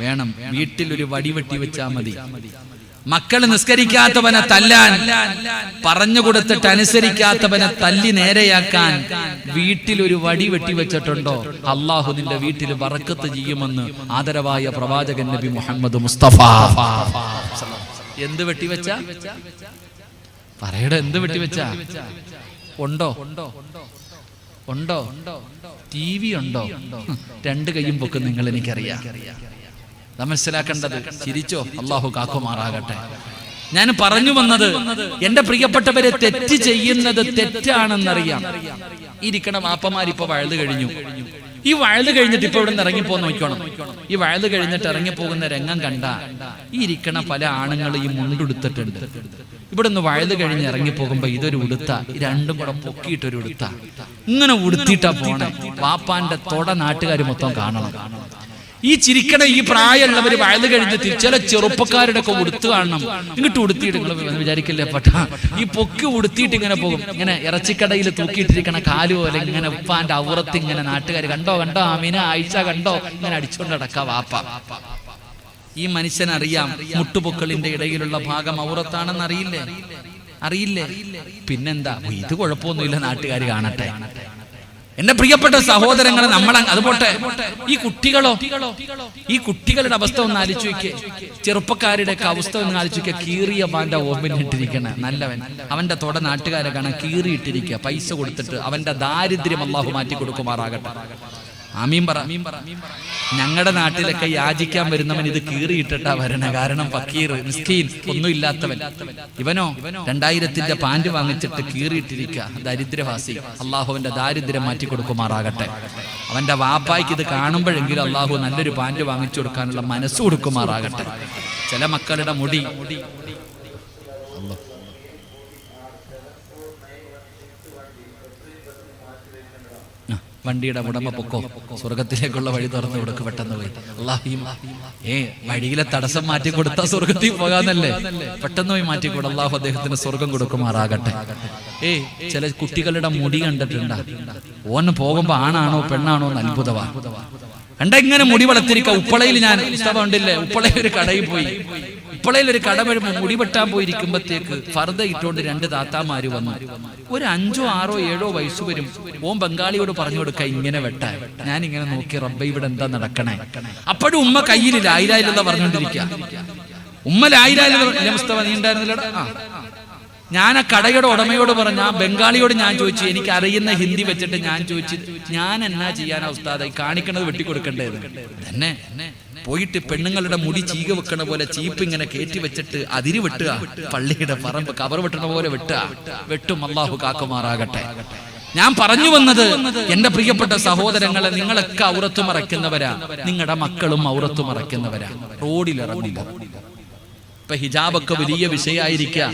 വേണം. വീട്ടിൽ ഒരു വടി വെട്ടി വെച്ചാൽ മതി. മക്കൾ നിസ്കരിക്കാത്തവനെ തല്ലാൻ പറഞ്ഞു കൊടുത്തിട്ട് അനുസരിക്കാത്തവനെ തല്ലി നേരെയാക്കാൻ വീട്ടിൽ ഒരു വടി വെട്ടി വെച്ചിട്ടുണ്ടോ? അള്ളാഹു നിന്റെ വീട്ടിൽ ബറക്കത്ത് ചെയ്യുമെന്ന് ആദരവായ പ്രവാചകൻ നബി മുഹമ്മദ് മുസ്തഫ. എന്ത് വെട്ടിവെച്ച? പറയട, എന്ത് വെട്ടിവെച്ചാ? ഉണ്ടോ? ഉണ്ടോ? TV ഉണ്ടോ? 2 കൈയും പൊക്കും നിങ്ങൾ, എനിക്കറിയാം. മനസ്സിലാക്കേണ്ടത്. ചിരിച്ചോ? അള്ളാഹു കാക്കുമാറാകട്ടെ. ഞാൻ പറഞ്ഞു വന്നത്, എന്റെ പ്രിയപ്പെട്ടവരെ, തെറ്റ് ചെയ്യുന്നത് തെറ്റാണെന്നറിയാം. ഇരിക്കണ വാപ്പമാരിപ്പോ വഴുത് കഴിഞ്ഞു. ഈ വഴുത് കഴിഞ്ഞിട്ട് ഇപ്പൊ ഇവിടെ നിന്ന് ഇറങ്ങിപ്പോ നോക്കണം. ഈ വഴുത് കഴിഞ്ഞിട്ട് ഇറങ്ങിപ്പോകുന്ന രംഗം കണ്ട ഈ ഇരിക്കണ പല ആണുങ്ങൾ ഈ മുണ്ടുടുത്തിട്ടുണ്ട്. ഇവിടെ നിന്ന് വഴുത് കഴിഞ്ഞ് ഇറങ്ങിപ്പോകുമ്പോ ഇതൊരു ഉടുത്ത, 2ഉം കൂടെ പൊക്കിയിട്ടൊരു ഉടുത്ത, ഇങ്ങനെ ഉടുത്തിട്ടാ പോണേ. വാപ്പാന്റെ തൊട നാട്ടുകാർ മൊത്തം കാണണം. ഈ ചിരിക്കണ ഈ പ്രായമുള്ളവർ വഴുത് കഴിഞ്ഞിട്ട് ചില ചെറുപ്പക്കാരുടെ ഒക്കെ ഉടുത്ത് കാണണം. ഇങ്ങോട്ട് ഉടുത്തിയിട്ട് നിങ്ങൾ വിചാരിക്കില്ലേ പട്ട, ഈ പൊക്കി ഉടുത്തിയിട്ട് ഇങ്ങനെ പോകും. ഇങ്ങനെ ഇറച്ചിക്കടയിൽ തൂക്കിയിട്ടിരിക്കണ കാല് പോലെ ഇങ്ങനെ ഉപ്പാന്റെ ഔറത്ത് ഇങ്ങനെ നാട്ടുകാർ കണ്ടോ കണ്ടോ, ആമീന ആയിഷ കണ്ടോ, ഇങ്ങനെ അടിച്ചുകൊണ്ട് നടക്ക വാപ്പ. ഈ മനുഷ്യനറിയാം മുട്ടുപൊക്കളിന്റെ ഇടയിലുള്ള ഭാഗം ഔറത്താണെന്ന് അറിയില്ലേ? അറിയില്ലേ? പിന്നെന്താ, ഇത് കുഴപ്പമൊന്നുമില്ല, നാട്ടുകാർ കാണട്ടെ. എന്റെ പ്രിയപ്പെട്ട സഹോദരങ്ങളെ, നമ്മൾ അതുപോട്ടെ. ഈ കുട്ടികളോ? ഈ കുട്ടികളുടെ അവസ്ഥ ഒന്ന് ആലോചിച്ച് നോക്കിയേ. ചെറുപ്പക്കാരുടെ ഒക്കെ അവസ്ഥ ഒന്ന് ആലോചിച്ച് നോക്കിയ. കീറിയ പാന്റെ ഓമ്പിനിട്ടിരിക്കണ നല്ലവൻ, അവന്റെ തൊട നാട്ടുകാരെ കാണാൻ കീറിയിട്ടിരിക്കുക. പൈസ കൊടുത്തിട്ട് അവന്റെ ദാരിദ്ര്യം അല്ലാഹു മാറ്റി കൊടുക്കുമാറാകട്ടെ. ആമീൻ പറ. ഞങ്ങളുടെ നാട്ടിലൊക്കെ യാചിക്കാൻ വരുന്നവൻ ഇത് കീറിയിട്ടിട്ടാ വരണ. കാരണം ഫക്കീർ, മിസ്കീൻ, ഒന്നുമില്ലാത്തവൻ. ഇവനോ 2000-ന്റെ പാന്റ് വാങ്ങിച്ചിട്ട് കീറിയിട്ടിരിക്കുക, ദരിദ്രവാസി. അള്ളാഹുവിന്റെ ദാരിദ്ര്യം മാറ്റി കൊടുക്കുമാറാകട്ടെ. അവന്റെ വാപ്പായ്ക്ക് ഇത് കാണുമ്പോഴെങ്കിലും അള്ളാഹു നല്ലൊരു പാന്റ് വാങ്ങിച്ചു കൊടുക്കാനുള്ള മനസ്സ് കൊടുക്കുമാറാകട്ടെ. ചില മക്കളുടെ മുടി വണ്ടിയുടെ ഉടമ പൊക്കോ, സ്വർഗത്തിലേക്കുള്ള വഴി തുറന്നു കൊടുക്ക്, പെട്ടെന്ന് പോയി. വഴിയിലെ തടസ്സം മാറ്റി കൊടുത്താൽ സ്വർഗത്തിൽ പോകാന്നല്ലേ? പെട്ടെന്ന് പോയി മാറ്റിക്കൂടെ. അള്ളാഹു അദ്ദേഹത്തിന് സ്വർഗം കൊടുക്കുമാറാകട്ടെ. ചില കുട്ടികളുടെ മുടി കണ്ടിട്ടുണ്ടാ? ഓന് പോകുമ്പോ ആണാണോ പെണ്ണാണോ എന്ന് അത്ഭുതമാ. കണ്ട ഇങ്ങനെ മുടി വളർത്തിരിക്ക. ഉപ്പളയിൽ ഞാൻ ഉണ്ടില്ലേ, ഉപ്പളയിൽ ഒരു കടയിൽ പോയി. ഉപ്പളയിൽ ഒരു കട വരുമ്പോ മുടി വെട്ടാൻ പോയിരിക്കുമ്പോഴത്തേക്ക് ഫർദ ഇട്ടോണ്ട് 2 താത്താമാര് വന്നു. ഒരു 5, 6, 7 വയസ്സ് വരും. ഓൻ ബംഗാളിയോട് പറഞ്ഞു കൊടുക്ക ഇങ്ങനെ വെട്ടാൻ. ഞാൻ ഇങ്ങനെ നോക്കി, റബ്ബേ ഇവിടെ എന്താ നടക്കണേ? അപ്പോഴും ഉമ്മ കയ്യിൽ ലായിലായില്ലെന്ന് പറഞ്ഞോണ്ടിരിക്കുക. ഉമ്മ ലായിലായില്ല മുസ്തഫ, നീ ഉണ്ടായിരുന്നില്ലടാ? ഞാൻ ആ കടയുടെ ഉടമയോട് പറഞ്ഞ ആ ബംഗാളിയോട് ഞാൻ ചോദിച്ചു, എനിക്ക് അറിയുന്ന ഹിന്ദി വെച്ചിട്ട് ഞാൻ ചോദിച്ചു, ഞാൻ എന്നാ ചെയ്യാനാ ഉസ്താദ്, കാണിക്കണത് വെട്ടിക്കൊടുക്കേണ്ടത് തന്നെ. പോയിട്ട് പെണ്ണുങ്ങളുടെ മുടി ചീക വെക്കണ പോലെ ചീപ്പ് ഇങ്ങനെ കയറ്റി വെച്ചിട്ട് അതിര് വെട്ടുക, പള്ളിയുടെ പറമ്പ് കവർ വെട്ടണ പോലെ വെട്ടും. അല്ലാഹു കാക്കുമാറാകട്ടെ. ഞാൻ പറഞ്ഞു വന്നത്, എന്റെ പ്രിയപ്പെട്ട സഹോദരങ്ങളെ, നിങ്ങളൊക്കെ ഔറത്ത് മറയ്ക്കുന്നവരാ, നിങ്ങളുടെ മക്കളും ഔറത്ത് മറയ്ക്കുന്നവരാ. റോഡിലിറങ്ങില്ല. ഇപ്പൊ ഹിജാബൊക്കെ വലിയ വിഷയമായിരിക്കുക.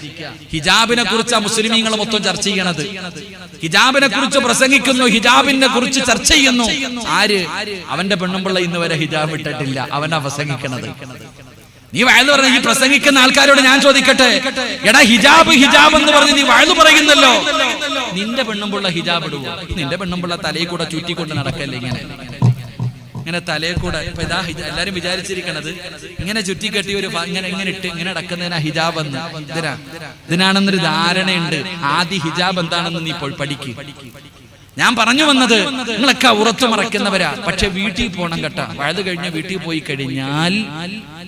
ഹിജാബിനെ കുറിച്ച് മുസ്ലിമീങ്ങൾ മൊത്തം ചർച്ച ചെയ്യണത്. ഹിജാബിനെ കുറിച്ച് പ്രസംഗിക്കുന്നു, ഹിജാബിനെ കുറിച്ച് ചർച്ച ചെയ്യുന്നു. ആര്? അവന്റെ പെണ്ണുമ്പിള്ള ഇന്ന് വരെ ഹിജാബ് ഇട്ടിട്ടില്ല, അവനാ പ്രസംഗിക്കണത്. നീ വയലു പറഞ്ഞ ഈ പ്രസംഗിക്കുന്ന ആൾക്കാരോട് ഞാൻ ചോദിക്കട്ടെ, എടാ ഹിജാബ് ഹിജാബ് എന്ന് പറഞ്ഞ് നീ വയലു പറയുന്നല്ലോ, നിന്റെ പെണ്ണുമ്പിള്ള ഹിജാബ് ഇടുവോ? നിന്റെ പെണ്ണുമ്പിള്ള തലയിൽ കൂടെ ചുറ്റിക്കൊണ്ട് നടക്കല്ലേ ഇങ്ങനെ തലയിൽ കൂടെ? ഇപ്പൊ ഇതാ എല്ലാരും വിചാരിച്ചിരിക്കണത് ഇങ്ങനെ ചുറ്റിക്കെട്ടി ഒരു ഇങ്ങനെ ഇട്ട് ഇങ്ങനെ നടക്കുന്നതിനാ ഹിജാബ് എന്ന്. ഇതിനാണെന്നൊരു ധാരണയുണ്ട്. ആദ്യ ഹിജാബ് എന്താണെന്ന് നീ ഇപ്പോൾ പഠിക്ക്. ഞാൻ പറഞ്ഞു വന്നത്, നിങ്ങളൊക്കെ ഉറത്തു മറയ്ക്കുന്നവരാ. പക്ഷെ വീട്ടിൽ പോകണം കേട്ടാ. വയത് കഴിഞ്ഞ് വീട്ടിൽ പോയി കഴിഞ്ഞാൽ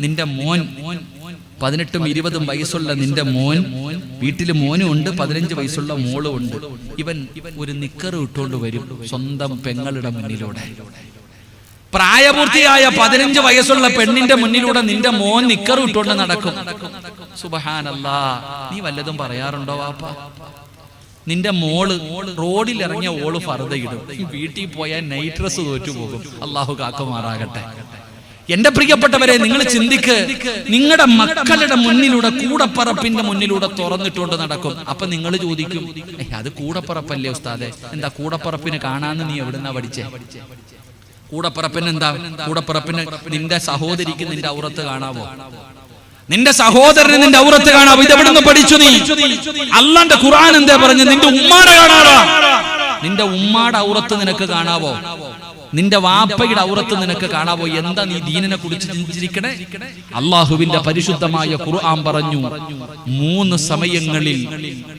നിന്റെ മോൻ 18ഉം 20ഉം വയസ്സുള്ള നിന്റെ മോൻ, വീട്ടില് മോനും ഉണ്ട്, 15 വയസ്സുള്ള മോളും ഉണ്ട്. ഇവൻ ഒരു നിക്കർ ഇട്ടുകൊണ്ട് വരും സ്വന്തം പെങ്ങളുടെ മുന്നിലൂടെ. പ്രായപൂർത്തിയായ 15 വയസ്സുള്ള പെണ്ണിന്റെ മുന്നിലൂടെ നിന്റെ മോൻ നിക്കർ ഇട്ടുകൊണ്ട് നടക്കും. സുബ്ഹാനല്ലാഹ്. നീ വല്ലതും പറയാറുണ്ടോ വാപ്പ? നിന്റെ മോള് റോഡിൽ ഇറങ്ങിയ ഓള് ഫർദയിടും. വീട്ടിൽ പോയാൽ നൈറ്റ് ഡ്രസ് തോറ്റുപോകും. അല്ലാഹു കാക്കുമാറാകട്ടെ. എന്റെ പ്രിയപ്പെട്ടവരെ, നിങ്ങൾ ചിന്തിക്ക്, നിങ്ങളുടെ മക്കളുടെ മുന്നിലൂടെ കൂടപ്പറപ്പിന്റെ മുന്നിലൂടെ തുറന്നിട്ടുകൊണ്ട് നടക്കും. അപ്പൊ നിങ്ങൾ ചോദിക്കും, അത് കൂടപ്പറപ്പല്ലേ ഉസ്താദെ? എന്താ കൂടപ്പറപ്പിന് കാണാന്ന് നീ എവിടുന്നാ പഠിച്ചേ? കൂടപ്പറപ്പിന് എന്താ? കൂടപ്പറപ്പിന് നിന്റെ സഹോദരിക്ക് നിന്റെ ഔറത്ത് കാണാവോ? നിന്റെ സഹോദരന് നിന്റെ ഔറത്ത് കാണാവോ? ഇതെവിടുന്ന് പഠിച്ചു നീ? അല്ലാഹുവിന്റെ ഖുർആൻ എന്താ പറഞ്ഞു? നിന്റെ ഉമ്മാടെ കാണാവോ? നിന്റെ ഉമ്മാടെ ഔറത്ത് നിനക്ക് കാണാവോ? നിന്റെ വാപ്പയുടെ ഔറത്ത് നിനക്ക് കാണാവോ? എന്താ നീ ദീനിനെ കുറിച്ച് ചിന്തിച്ചിരിക്കണേ? അള്ളാഹുവിന്റെ പരിശുദ്ധമായ ഖുർആൻ പറഞ്ഞു, 3 സമയങ്ങളിൽ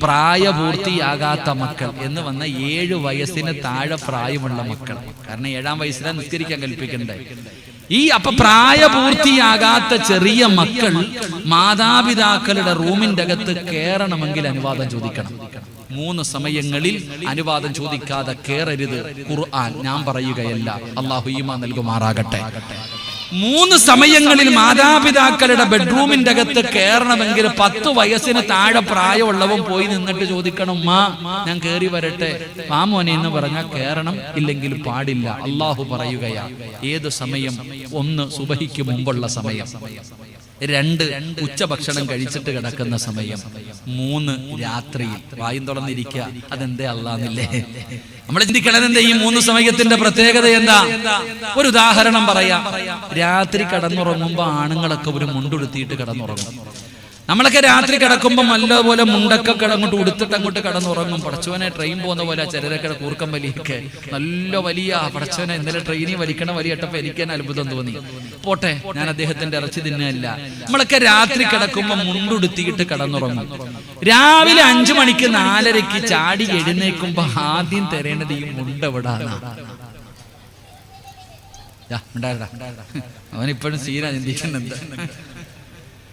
പ്രായപൂർത്തിയാകാത്ത മക്കൾ എന്ന് വന്ന 7 വയസ്സിന് താഴെ പ്രായമുള്ള മക്കൾ. കാരണം 7-ാം വയസ്സിലാണ് നിസ്കരിക്കാൻ കൽപ്പിക്കണ്ടേ. അപ്പൊ പ്രായപൂർത്തിയാകാത്ത ചെറിയ മക്കൾ മാതാപിതാക്കളുടെ റൂമിന്റെ അകത്ത് കയറണമെങ്കിൽ അനുവാദം ചോദിക്കണം. 3 സമയങ്ങളിൽ അനുവാദം ചോദിക്കാതെ കയറരുത്. ഖുർആൻ ഞാൻ പറയുകയല്ല, അല്ലാഹു ഈമാൻ നൽകുമാറാകട്ടെ. 3 സമയങ്ങളിൽ മാതാപിതാക്കളുടെ ബെഡ്റൂമിന്റെ അകത്ത് കയറണമെങ്കിൽ 10 വയസ്സിന് താഴെ പ്രായമുള്ളവൻ പോയി നിന്നിട്ട് ചോദിക്കണം, മാ ഞാൻ കയറി വരട്ടെ? മാമോനെ എന്ന് പറഞ്ഞാൽ കയറണം, ഇല്ലെങ്കിൽ പാടില്ല. അല്ലാഹു പറയുകയാ. ഏത് സമയം? 1 സുബഹിക്ക് മുമ്പുള്ള സമയം, 2 ഉച്ചഭക്ഷണം കഴിച്ചിട്ട് കിടക്കുന്ന സമയം, 3 രാത്രിയിൽ വായും തുറന്നിരിക്കുക. അതെന്തേ അല്ലാന്നില്ലേ? നമ്മൾ ചിന്തിക്കണതെന്താ ഈ 3 സമയത്തിന്റെ പ്രത്യേകത എന്താ? ഒരു ഉദാഹരണം പറയാം. രാത്രി കിടന്നുറങ്ങുമ്പോ ആണുങ്ങളൊക്കെ ഒരു മുണ്ടുടുത്തിയിട്ട് കിടന്നുറങ്ങും. നമ്മളൊക്കെ രാത്രി കിടക്കുമ്പോൾ നല്ലപോലെ മുണ്ടൊക്കെ അങ്ങോട്ട് ഉടുത്തിട്ട് അങ്ങോട്ട് കിടന്നുറങ്ങും. പടച്ചോനെ ട്രെയിൻ പോകുന്ന പോലെ ചിലരൊക്കെ കൂർക്കം വലിയൊക്കെ നല്ല വലിയ. പടച്ചോനെ ഇന്നലെ ട്രെയിനിൽ വലിക്കണ വലിയട്ടപ്പോ എനിക്ക് തന്നെ അത്ഭുതം തോന്നി. പോട്ടെ, ഞാൻ അദ്ദേഹത്തിന്റെ ഇറച്ചി തിന്നല്ല. നമ്മളൊക്കെ രാത്രി കിടക്കുമ്പോൾ മുണ്ടുടുത്തിയിട്ട് കിടന്നുറങ്ങും. രാവിലെ 5 മണിക്ക് 4:30 ചാടി എഴുന്നേക്കുമ്പോ ആദ്യം തരേണ്ടത് ഈ മുണ്ട് എവിടാണ്. അവനിപ്പോഴും സീന ചിന്തിക്കുന്നുണ്ട്.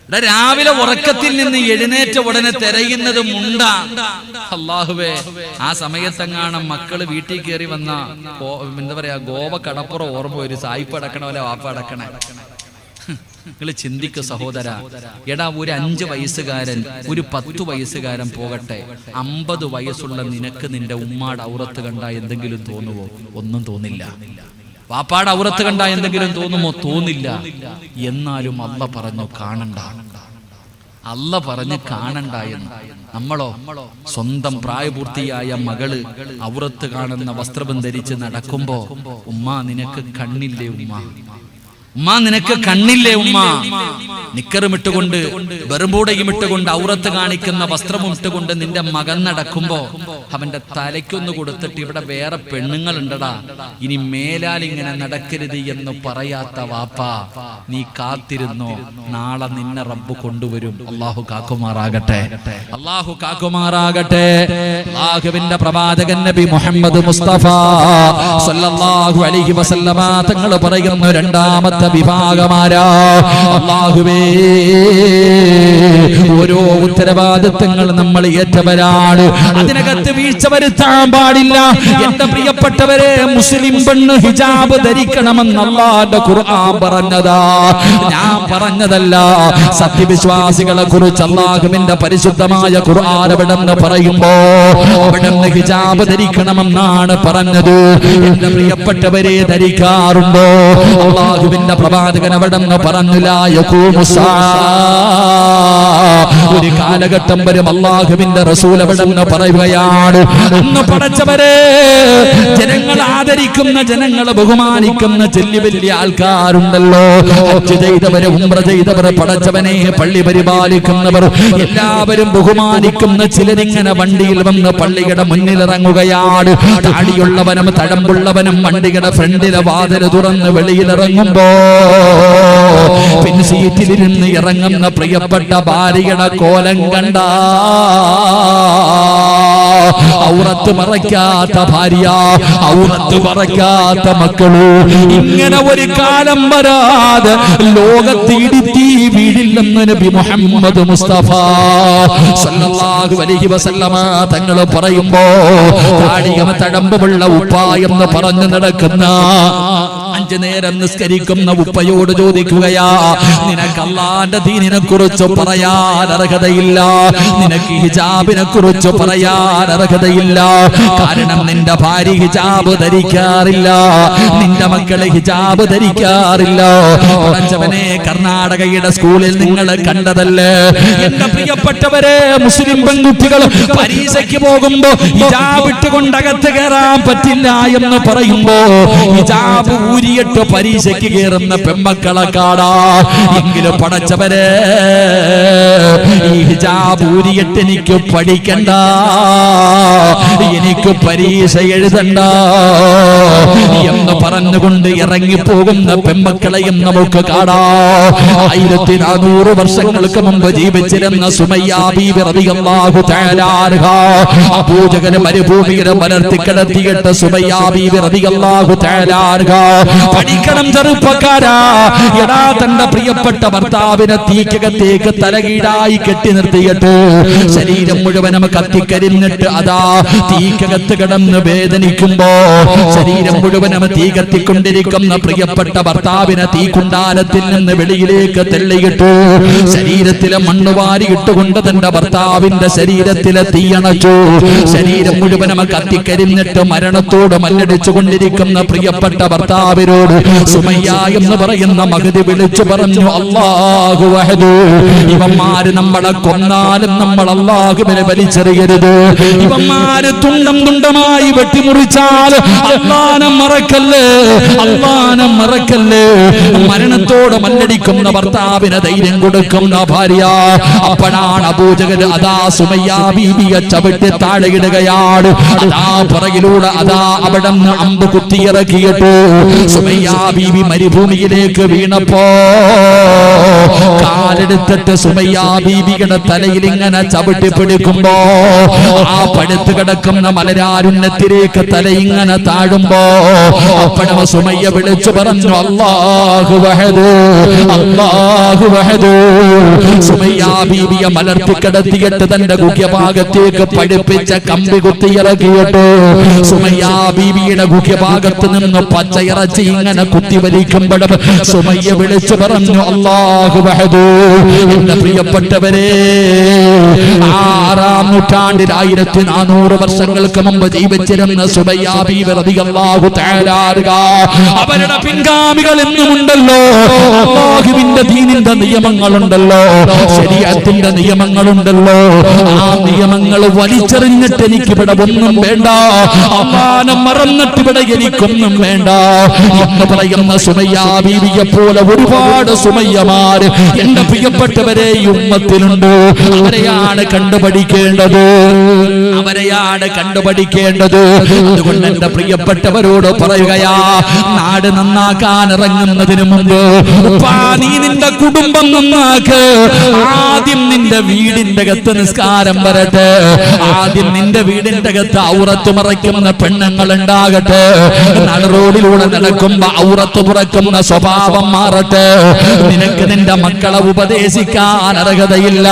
രാവിലെ ഉറക്കത്തിൽ നിന്ന് എഴുന്നേറ്റ ഉടനെ തിരയുന്നത് മുണ്ട. അല്ലാഹുവേ, ആ സമയത്തെങ്ങാണം മക്കള് വീട്ടിൽ കയറി വന്ന എന്താ പറയാ, ഗോവ കടപ്പുറം ഓർമ്മ വരും. സായിപ്പ് അടക്കണ പോലെ വാപ്പ അടക്കണേ. നിങ്ങൾ ചിന്തിക്ക് സഹോദര. എടാ, ഒരു 5 വയസ്സുകാരൻ, ഒരു 10 വയസ്സുകാരൻ പോകട്ടെ, 50 വയസ്സുള്ള നിനക്ക് നിന്റെ ഉമ്മാടെ ഔറത്ത് കണ്ട എന്തെങ്കിലും തോന്നുവോ? ഒന്നും തോന്നില്ല. വാപ്പാടെ ഔറത്ത് കണ്ട എന്തെങ്കിലും തോന്നുമോ? തോന്നില്ല. എന്നാലും അല്ല പറഞ്ഞു കാണണ്ട. അല്ല പറഞ്ഞ് കാണണ്ട എന്ന്. നമ്മളോ സ്വന്തം പ്രായപൂർത്തിയായ മകള് ഔറത്ത് കാണുന്ന വസ്ത്രം ധരിച്ച് നടക്കുമ്പോ, ഉമ്മ നിനക്ക് കണ്ണില്ലേ? ഉമ്മ നിനക്ക് കണ്ണില്ലേ? ഉമ്മ നിക്കറും ഇട്ടുകൊണ്ട് ബെറുമ്പൂടയും ഇട്ടുകൊണ്ട് ഔറത്ത് കാണിക്കുന്ന വസ്ത്രവും ഇട്ടുകൊണ്ട് നിന്റെ മകൻ നടക്കുമ്പോ അവന്റെ തലയ്ക്കൊന്ന് കൊടുത്തിട്ട് ഇവിടെ വേറെ പെണ്ണുങ്ങളുണ്ടടാ, ഇനി മേലാൽ ഇങ്ങനെ നടക്കരുത് എന്ന് പറയാത്ത വാപ്പ, നീ കാത്തിരുന്നോ, നാളെ നിന്നെ റബ്ബ് കൊണ്ടുവരും. അള്ളാഹു കാക്കുമാറാകട്ടെ, അള്ളാഹു കാക്കുമാറാകട്ടെ. അള്ളാഹുവിന്റെ പ്രവാചകൻ നബി മുഹമ്മദ് മുസ്തഫ സല്ലല്ലാഹു അലൈഹി വസല്ലമ തങ്ങൾ പറയുന്ന രണ്ടാമത്തെ വിഭാഗമാരാ, അള്ളാഹുവേ ഓരോ ഉത്തരവാദിത്തങ്ങൾ നമ്മൾ ഏറ്റവരാണ്, അതിനകത്ത് വീഴ്ച വരുത്താൻ പാടില്ല. എന്റെ പ്രിയപ്പെട്ടവരെ, മുസ്ലിം പെണ്ണ് ഹിജാബ് ധരിക്കണമെന്ന് അല്ലാഹുവിന്റെ ഖുർആൻ പറഞ്ഞതാ, ഞാൻ പറഞ്ഞതല്ല. സത്യവിശ്വാസികളെ കുറിച്ച് അല്ലാഹുവിന്റെ പരിശുദ്ധമായ ഖുർആൻ അവിടെന്ന് പറയുമ്പോ അവിടെന്ന് ഹിജാബ് ധരിക്കണമെന്നാണ് പറഞ്ഞത്. എന്റെ പ്രിയപ്പെട്ടവരെ, ധരിക്കാറുണ്ടോ? അല്ലാഹുവിന്റെ പ്രവാചകൻ അവിടെന്ന് പറഞ്ഞില്ല, ഒരു കാലഘട്ടം വരും അല്ലാഹുവിന്റെ റസൂൽ അവിടെന്ന് പറയുകയാണ്, അന്ന് പടച്ചവരെ ജനങ്ങൾ ആദരിക്കുന്ന, ജനങ്ങളെ ബഹുമാനിക്കുന്ന ചെല്ലി വലിയ ആൾക്കാരുണ്ടല്ലോ, ഹജ്ജ് ചെയ്തവര്, ഉംറ ചെയ്തവർ, പടച്ചവനെ പള്ളി പരിപാലിക്കുന്നവർ, എല്ലാവരും ബഹുമാനിക്കുന്ന ചിലരിങ്ങനെ വണ്ടിയിൽ വന്ന് പള്ളിയുടെ മുന്നിലിറങ്ങുകയാണ്. താടിയുള്ളവനും തഴമ്പുള്ളവനും വണ്ടിയുടെ ഫ്രണ്ടിലെ വാതിൽ തുറന്ന് വെളിയിലിറങ്ങുമ്പോ പിൻസീറ്റിലിരുന്ന് ഇറങ്ങുന്ന പ്രിയപ്പെട്ട ഭാര്യയുടെ കോലം കണ്ട, ഔറത്ത് മറയ്ക്കാത്ത ഭാര്യ, ഔറത്ത് മറയ്ക്കാത്ത മക്കള്, ഇങ്ങനെ ഒരു കാലം വരാതെ ലോകത്ത് ഇടിത്തി വീടില്ലെന്ന് നബി മുഹമ്മദ് മുസ്തഫ സല്ലല്ലാഹു അലൈഹി വസല്ലമ തങ്ങൾ പറയുമ്പോ, താടിയും തഴമ്പുമുള്ള ഉപ്പ എന്ന് പറഞ്ഞു നടക്കുന്ന, 5 നേരം നിസ്കരിക്കുന്ന ഉപ്പയോട് ചോദിക്കുകയാ, നിനക്ക് അല്ലാഹുവിന്റെ ദീനിനെ കുറിച്ച് പറയാൻ അർഹതയില്ല, നിനക്ക് ഹിജാബിനെ കുറിച്ച് പറയാൻ അർഹതയില്ല. കാരണം നിന്റെ ഭാര്യ ഹിജാബ് ധരിക്കാറില്ല, നിന്റെ മക്കളെ ഹിജാബ് ധരിക്കാറില്ല. പടച്ചവനെ, കർണാടകയുടെ സ്കൂളിൽ നിങ്ങൾ കണ്ടതല്ലേ എന്റെ പ്രിയപ്പെട്ടവരെ, മുസ്ലിം പെൺകുട്ടികൾ പരീക്ഷയ്ക്ക് പോകുമ്പോ ഹിജാബ് ഇട്ടുകൊണ്ടകത്ത് കയറാൻ പറ്റില്ല എന്ന് പറയുമ്പോ ഹിജാബ് ഊരിയിട്ട് പരീക്ഷയ്ക്ക് കയറുന്ന പെൺമക്കളെ കാണാ. എങ്കിലും പടച്ചവരെ, ഈ ഹിജാബ് ഊരിയിട്ട് എനിക്ക് പഠിക്കണ്ട, എനിക്ക് പരീക്ഷ എഴുതണ്ട എന്ന് പറഞ്ഞുകൊണ്ട് ഇറങ്ങിപ്പോകുന്ന പെൺമക്കളെയും നമുക്ക് കാണാം. 1400 വർഷങ്ങൾക്ക് മുമ്പ് ജീവിച്ചിരുന്ന സുമയ്യ ബീവി റളിയല്ലാഹു തആല അൻഹ, അബൂജഹൽ മരുഭൂമിയിൽ മലർത്തിക്കിടത്തിയിട്ട് സുമയ്യ ബീവി റളിയല്ലാഹു തആല അൻഹ, പഠിക്കണം ചെറുപ്പക്കാരാ, എടാ തന്റെ പ്രിയപ്പെട്ട ഭർത്താവിനെ തീക്കകത്തേക്ക് തലകീഴായി കെട്ടി നിർത്തിയിട്ട് ശരീരം മുഴുവനും കത്തിക്കരിഞ്ഞിട്ട് അതാ തീക്കകത്ത് കിടന്ന് വേദനിക്കുമ്പോ, ശരീരം മുഴുവനും തീ കത്തിക്കൊണ്ടിരിക്കുന്ന പ്രിയപ്പെട്ട ഭർത്താവിനെ തീക്കുണ്ടാരത്തിൽ നിന്ന് വെളിയിലേക്ക് തെള്ളിയിട്ടു, ശരീരത്തിലെ മണ്ണ് വാരിയിട്ടുകൊണ്ട് തന്റെ ഭർത്താവിന്റെ ശരീരത്തിലെ തീയണച്ചു. ശരീരം മുഴുവനും കത്തിക്കരിഞ്ഞിട്ട് മരണത്തോട് മല്ലടിച്ചു കൊണ്ടിരിക്കുന്ന പ്രിയപ്പെട്ട ഭർത്താവിനോട് സുമയ്യ എന്ന് പറയുന്ന മഹദി വിളിച്ചു പറഞ്ഞു, അല്ലാഹു വഹദു, ഇവന്മാര് നമ്മളെ കൊന്നാലും നമ്മൾ അല്ലാഹുവിനെ വലിച്ചെറിയരുത്, ഇവന്മാര് തുണ്ടം തുണ്ടമായി വെട്ടിമുറിച്ചാൽ അല്ലാഹനെ മറക്കല്ലേ, അല്ലാഹനെ മറക്കല്ലേ. മരണത്തോട് മല്ലടിക്കുന്ന ഭർത്താവിന് ധൈര്യം കൊടുക്കുന്ന ഭാര്യ. അപ്പോഴാണ് അബൂജഹൽ അതാ സുമയ്യ ബീവിയെ ചവിട്ടി താഴെയിടുകയാണ്. അതാ പുറകിലൂടെ അതാ അവിടെ നിന്ന് അമ്പ് കുത്തിയിറക്കിയിട്ട് സുമയ്യ ബീവി മരുഭൂമിയിലേക്ക് വീണപ്പോ കാലെടുത്തിട്ട് സുമയ്യ ബീവിയുടെ തലയിൽ ഇങ്ങനെ ചവിട്ടി പിടിക്കുമ്പോ ആ പടുത്ത് കിടക്കുന്ന മലരാരുണ്യത്തിലേക്ക് തല ഇങ്ങനെ താഴുമ്പോ അപ്പോഴവ സുമയ്യ വിളിച്ചു പറഞ്ഞു, അല്ലാഹു വഹദു, അല്ലാഹു വഹദു. സുമയ്യ ബീവിയെ മലർത്തി കിടത്തിയിട്ട് തന്റെ ഗുഹ്യഭാഗത്തേക്ക് പഠിപ്പിച്ച കമ്പി കുത്തിയിറക്കിയിട്ട് സുമയ്യ ബീവിയുടെ ഗുഹ്യഭാഗത്ത് നിന്ന് പച്ചയിറച്ചി ഇങ്ങനെ കുത്തിവലിക്കുമ്പോഴും സുമയ്യ വിളിച്ചു പറഞ്ഞു, അല്ലാഹു വഹദു. എന്റെ പ്രിയപ്പെട്ടവരെ, 6-ാം നൂറ്റാണ്ടിൽ 1400 വർഷങ്ങൾക്ക് മുമ്പ് ജീവിച്ചിരുന്ന സുമയ്യ ബീവി റളിയല്ലാഹു തആല അൻഹ, അവരുടെ പിൻഗാമികൾ എന്നുമുണ്ടല്ലോ. അല്ലാഹുവിന്റെ ദീനിന്റെ നിയമങ്ങളുണ്ടല്ലോ, ശരീഅത്തിന്റെ നിയമങ്ങളുണ്ടല്ലോ. ആ നിയമങ്ങൾ വലിച്ചെറിഞ്ഞിട്ട് എനിക്കിവിടെ ഒന്നും വേണ്ട, അല്ലാഹനെ മറന്നിട്ട് ഇവിടെ എനിക്കൊന്നും വേണ്ട എന്ന് പറയുന്ന സുമയ്യ ബീവിയെ പോലെ ഒരുപാട് സുമയ്യമാര് എന്റെ പ്രിയപ്പെട്ടവരെ ഈ ഉമ്മത്തിലുണ്ട്. അവരെയാണ് കണ്ടുപഠിക്കേണ്ടത്. അവരെയാണ് കണ്ടുപഠിക്കേണ്ടത്. അതുകൊണ്ട് എന്റെ പ്രിയപ്പെട്ടവരോട് പറയുകയാ, നാട് നന്നാക്കാൻ ഇറങ്ങുന്നതിന് മുമ്പ് നീ നിന്റെ കുടുംബം നന്നാക്ക്. ആദ്യം നിന്റെ വീടിന്റെ അകത്ത് നിസ്കാരം വരട്ടെ. ആദ്യം നിന്റെ വീടിന്റെ അകത്ത് ഔറത്ത് മറയ്ക്കുന്ന പെണ്ണുങ്ങൾ ഉണ്ടാകട്ടെ. റോഡിലൂടെ നടക്കുമ്പോ ഔറത്ത് തുറക്കുന്ന സ്വഭാവം മാറട്ടെ. നിനക്ക് നിന്റെ മക്കളെ ഉപദേശിക്കാൻ അർഹതയില്ല.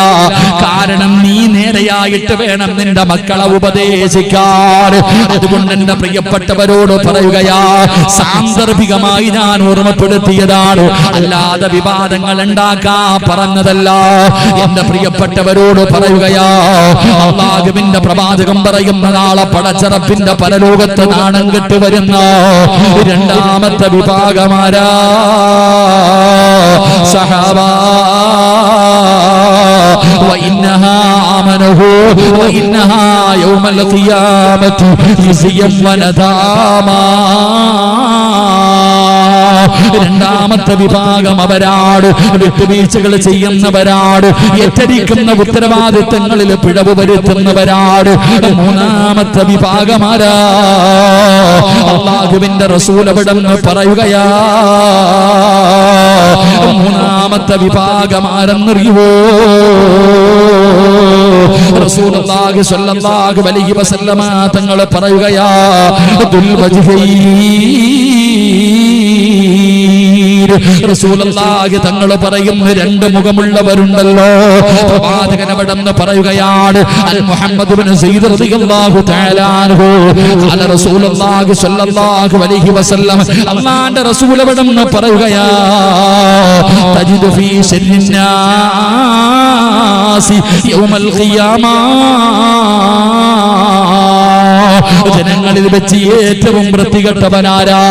കാരണം നീ നേരെയായിട്ട് വേണം നിന്റെ മക്കളെ ഉപദേശിക്കാൻ. അതുകൊണ്ട് എന്റെ പ്രിയപ്പെട്ടവരോട് പറയുകയാ, സാന്ദർഭികമായി ഞാൻ ഓർമ്മപ്പെടുത്തിയതാണ്, അല്ലാതെ വിവാദങ്ങൾ ഉണ്ടാക്കാൻ പറഞ്ഞതല്ല. എന്റെ പ്രിയപ്പെട്ടവരോട് പറയുകയാ, അല്ലാഹുവിന്റെ പ്രവാചകൻ പറയുന്ന നാളെ പടച്ചറപ്പിന്റെ പരലോകത്ത് നാണം കെട്ട് വരുന്ന രണ്ടാമത്തെ വിഭാഗമാരാ സഹാബാ. وإنها آمنه وإنها يوم القيامة خزيا ونداما. രണ്ടാമത്തെ വിഭാഗം അവരാട് വിട്ടുവീഴ്ചകൾ ചെയ്യുന്നവരാട്, ഏറ്റെടുക്കുന്ന ഉത്തരവാദിത്തങ്ങളിൽ പിഴവ് വരുത്തുന്നവരാട്. മൂന്നാമത്തെ വിഭാഗമാരാ അല്ലാഹുവിന്റെ റസൂൽ അവിടെന്ന് പറയുകയാ. മൂന്നാമത്തെ വിഭാഗമാരെന്നറിയുവോ? റസൂലുള്ളാഹി സ്വല്ലല്ലാഹു അലൈഹി വസല്ലമ തങ്ങൾ പറയുകയാ, റസൂലുള്ളാഹി തങ്ങൾ പറയുന്ന രണ്ട് മുഖമുള്ളവരുണ്ടല്ലോ. പ്രവാചകൻ അവിടെന്ന് പറയുകയാണ്, അൽ മുഹമ്മദ് ഇബ്നു സയ്യിദ് റളിയല്ലാഹു തആല അൻഹു ഖാല റസൂലുള്ളാഹി സ്വല്ലല്ലാഹു അലൈഹി വസല്ലം, അല്ലാഹുവിന്റെ റസൂൽ അവിടെന്ന് പറയുകയാ, തജിദു ഫീ ശർരിന്നാസി യൗമൽ ഖിയാമ. ജനങ്ങളിൽ വെച്ച് ഏറ്റവും വൃത്തികെട്ടവനാരാ?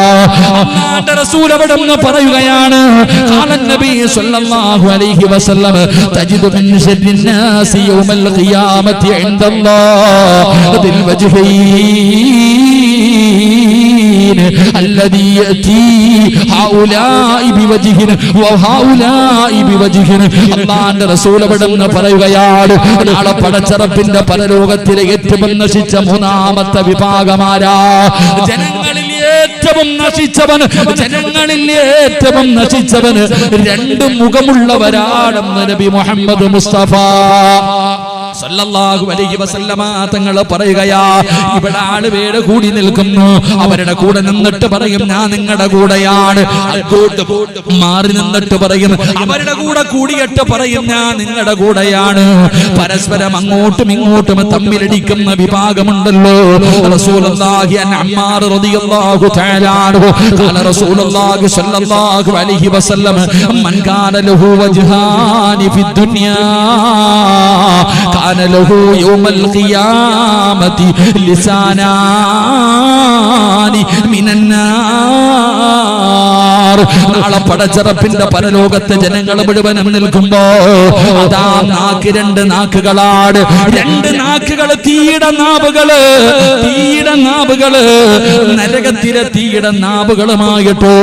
അല്ലാഹുവിന്റെ റസൂൽ അവിടെന്ന് പറയുകയാണ്, ഖാലൻ നബി സ്വല്ലല്ലാഹു അലൈഹി വസല്ലം, തജിദു മിൻ ശർരിന്നാസി യൗമൽ ഖിയാമത്തി ഇൻദല്ലാഹി ദിൽ വജ്ഹൈൻ الذي يأتي هؤلاء بوجهه وهؤلاء بوجهه. അല്ലാഹുവിന്റെ റസൂൽ അവിടെന്ന് പറയുകയാണ്, നാളെ പടച്ചറപ്പിന്റെ പരലോകത്തിലെ ഏറ്റവും നശിച്ച മൂന്നാമത്തെ വിഭാഗമാരാ? ജനങ്ങളിൽ ഏറ്റവും നശിച്ചവൻ രണ്ട് മുഖമുള്ളവരാണെന്ന് നബി മുഹമ്മദ് മുസ്തഫ സല്ലല്ലാഹു അലൈഹി വസല്ലമ തങ്ങൾ പറയുകയാ. ഇവിടെ ആളുപേര് കൂടി നിൽക്കുന്നു, അവരുടെ കൂടെ നിന്നിട്ട് പറയും ഞാൻ നിങ്ങളുടെ കൂടെയാണ്. അങ്ങോട്ട് മാറി നിന്നിട്ട് പറയും, അവരുടെ കൂടെ കൂടിയിട്ട് പറയും ഞാൻ നിങ്ങളുടെ കൂടെയാണ്. പരസ്പരം അങ്ങോട്ടും ഇങ്ങോട്ടും തമ്മിലടിക്കുന്ന വിഭാഗമുണ്ടല്ലോ. റസൂലുള്ളാഹി അൻ അമ്മാർ റളിയല്ലാഹു തആല അൻഹു ഖാല റസൂലുള്ളാഹി സ്വല്ലല്ലാഹു അലൈഹി വസല്ലം, മൻ കാന ലഹു വജ്ഹാനി ഫിദ് ദുനിയാ കാന ലഹു യൗമൽ ഖിയാമത്തി ലിസാനാനി മിനൻ നാർ. നാളെ പടച്ചറപ്പിന്റെ പരലോകത്ത് ജനങ്ങൾ മുഴുവനും നിൽക്കുമ്പോ അതാ നാക്ക് രണ്ട് നാക്കുകളാണ്. രണ്ട് നാക്കുകൾ തീയുടെ നാവുകള് നരകത്തിലെ തീയുടെ നാവുകളുമായിട്ടോ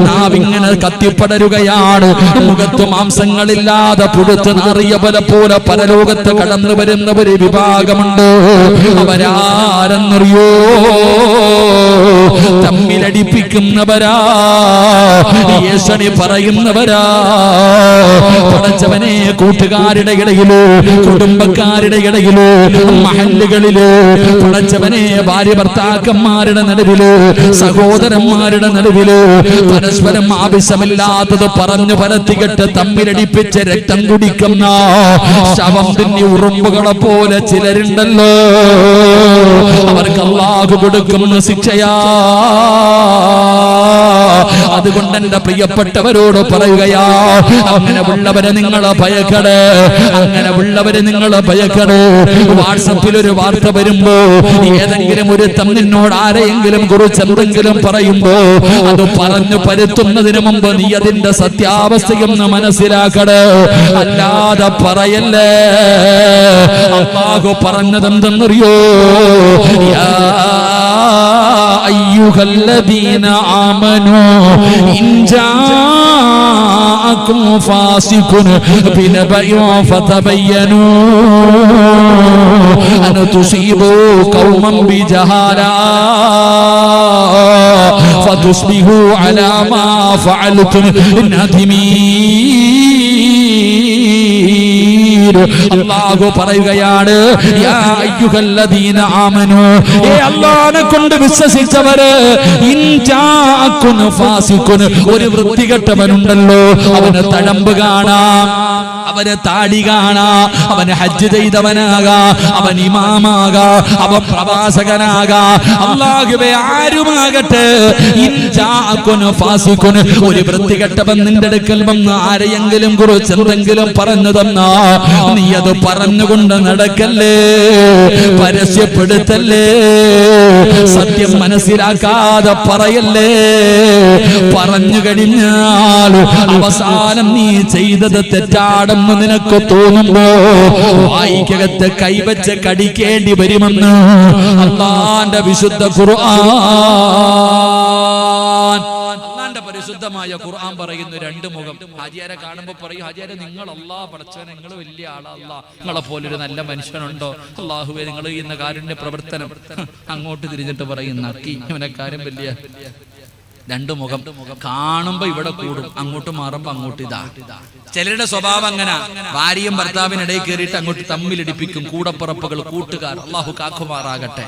നാവിങ്ങനെ കത്തിപ്പടരുകയാണ്. മുഖത്ത് മാംസങ്ങളില്ലാതെ പുഴുത്ത് നാറിയ പോലെ പരലോകത്ത് കടന്നു വരുന്ന ഒരു വിഭാഗമുണ്ട്. അവരാരെന്നറിയോ? തമ്മിലടിപ്പിക്കുന്നവരാ, യേശുനി പറയുന്നവരാ. പടച്ചവനെ, കൂട്ടുകാരുടെ ഇടയിലോ കുടുംബക്കാരുടെ ഇടയിലോ മഹല്ലുകളിലോ, പടച്ചവനെ ഭാര്യ ഭർത്താക്കന്മാരുടെ നടുവിലോ സഹോദരന്മാരുടെ നടുവിലോ പരസ്പരം ആവശ്യമില്ലാത്തത് പറഞ്ഞു പരത്തികെട്ട് തമ്മിലടിപ്പിച്ച് രക്തം കുടിക്കുന്ന ശവം തിന്നി ഉറുമ്പുകളെ പോലെ ചിലരുണ്ടല്ലോ. അവർക്ക് അല്ലാഹു കൊടുക്കുന്ന ശിക്ഷയാ. അതുകൊണ്ട് എന്റെ പ്രിയപ്പെട്ടവരോട് പറയുകയാ, അങ്ങനെ ഉള്ളവരെ നിങ്ങൾ ഭയക്കട്. വാട്സപ്പിൽ ഒരു വാർത്ത വരുമ്പോ, ഏതെങ്കിലും ഒരു നിന്നോട് ആരെയെങ്കിലും കുറിച്ച് എന്തെങ്കിലും പറയുമ്പോ അത് പറഞ്ഞു പരുത്തുന്നതിന് മുമ്പ് നീ അതിന്റെ സത്യാവസ്ഥയൊന്ന് മനസ്സിലാക്കട്. അല്ലാതെ പറയല്ലേ. അല്ലാഹു പറഞ്ഞതെന്തെന്നറിയോ? യാ അയ്യുഹല്ലദീന ആമനൂ ഇൻ ജാഅകും ഫാസിഖുൻ ബിനബഇൻ ഫതബയ്യനൂ അൻ തുസീബൂ ഖൗമൻ ബിജഹാലാ ഫതുസ്ബിഹൂ അലാ മാ ഫഅൽതും നാദിമീൻ. അല്ലാഹു പറയുകയാണ്, യാ അയ്യുഹല്ലദീന ആമനൂ, ഏ അല്ലാഹനെ കൊണ്ട് വിശ്വസിച്ചവര്, ഇൻ ജാഅകുൻ ഫാസിഖുൻ, ഒരു വൃത്തികെട്ടവനുണ്ടല്ലോ, അവന് തഴമ്പ് കാണാം, അവന് താടി കാണാം, അവന് ഹജ്ജ് ചെയ്തവനാകാം, അവൻ ഇമാമാകാം, അവൻ പ്രവാചകനാകാം, അല്ലാഹുവേ ആരുമാകട്ടെ, ഇൻ ജാഅകുൻ ഫാസിഖുൻ, ഒരു വൃത്തികെട്ടവൻ നിന്റെ അടുക്കൽ വന്ന് ആരെയെങ്കിലും കുറിച്ച് എന്തെങ്കിലും പറഞ്ഞു തന്നാ നീ അത് പറഞ്ഞുകൊണ്ട് നടക്കല്ലേ, പരസ്യപ്പെടുത്തല്ലേ, സത്യം മനസ്സിലാക്കാതെ പറയല്ലേ. പറഞ്ഞു കഴിഞ്ഞാൽ അവസാനം നീ ചെയ്തത് തെറ്റാണെന്ന് നിനക്ക് തോന്നുമ്പോ വായിക്കകത്ത് കൈവച്ച് കടിക്കേണ്ടി വരുമെന്ന് അല്ലാഹുവിന്റെ വിശുദ്ധ ഖുർആൻ. അല്ലാഹുവിന്റെ പരിശുദ്ധമായ ഖുർആൻ പറയുന്നു, രണ്ട് മുഖം. ഹാജിയാരെ കാണുമ്പോ പറയും, ഹാജിയാരെ നിങ്ങൾ അല്ലാഹ് പടച്ചവനെ, നിങ്ങൾ വലിയ ആളാ, അല്ലാഹ് നിങ്ങളെ പോലൊരു നല്ല മനുഷ്യനുണ്ടോ, അല്ലാഹുവേ നിങ്ങൾ ചെയ്യുന്ന കാരുണ്യ പ്രവർത്തനം. അങ്ങോട്ട് തിരിഞ്ഞിട്ട് പറയും, നക്കി ഇവനെക്കാരും വലിയ. രണ്ടു മുഖം കാണുമ്പോ ഇവിടെ കൂടും, അങ്ങോട്ട് മാറുമ്പോ അങ്ങോട്ട് ഇതാ. ചിലരുടെ സ്വഭാവം അങ്ങനെ, ഭാര്യയും ഭർത്താവിനിടയിൽ കയറിയിട്ട് അങ്ങോട്ട് തമ്മിലിടിപ്പിക്കും, കൂടപ്പുറപ്പുകൾ, കൂട്ടുകാർ. അല്ലാഹു കാക്കുമാറാകട്ടെ.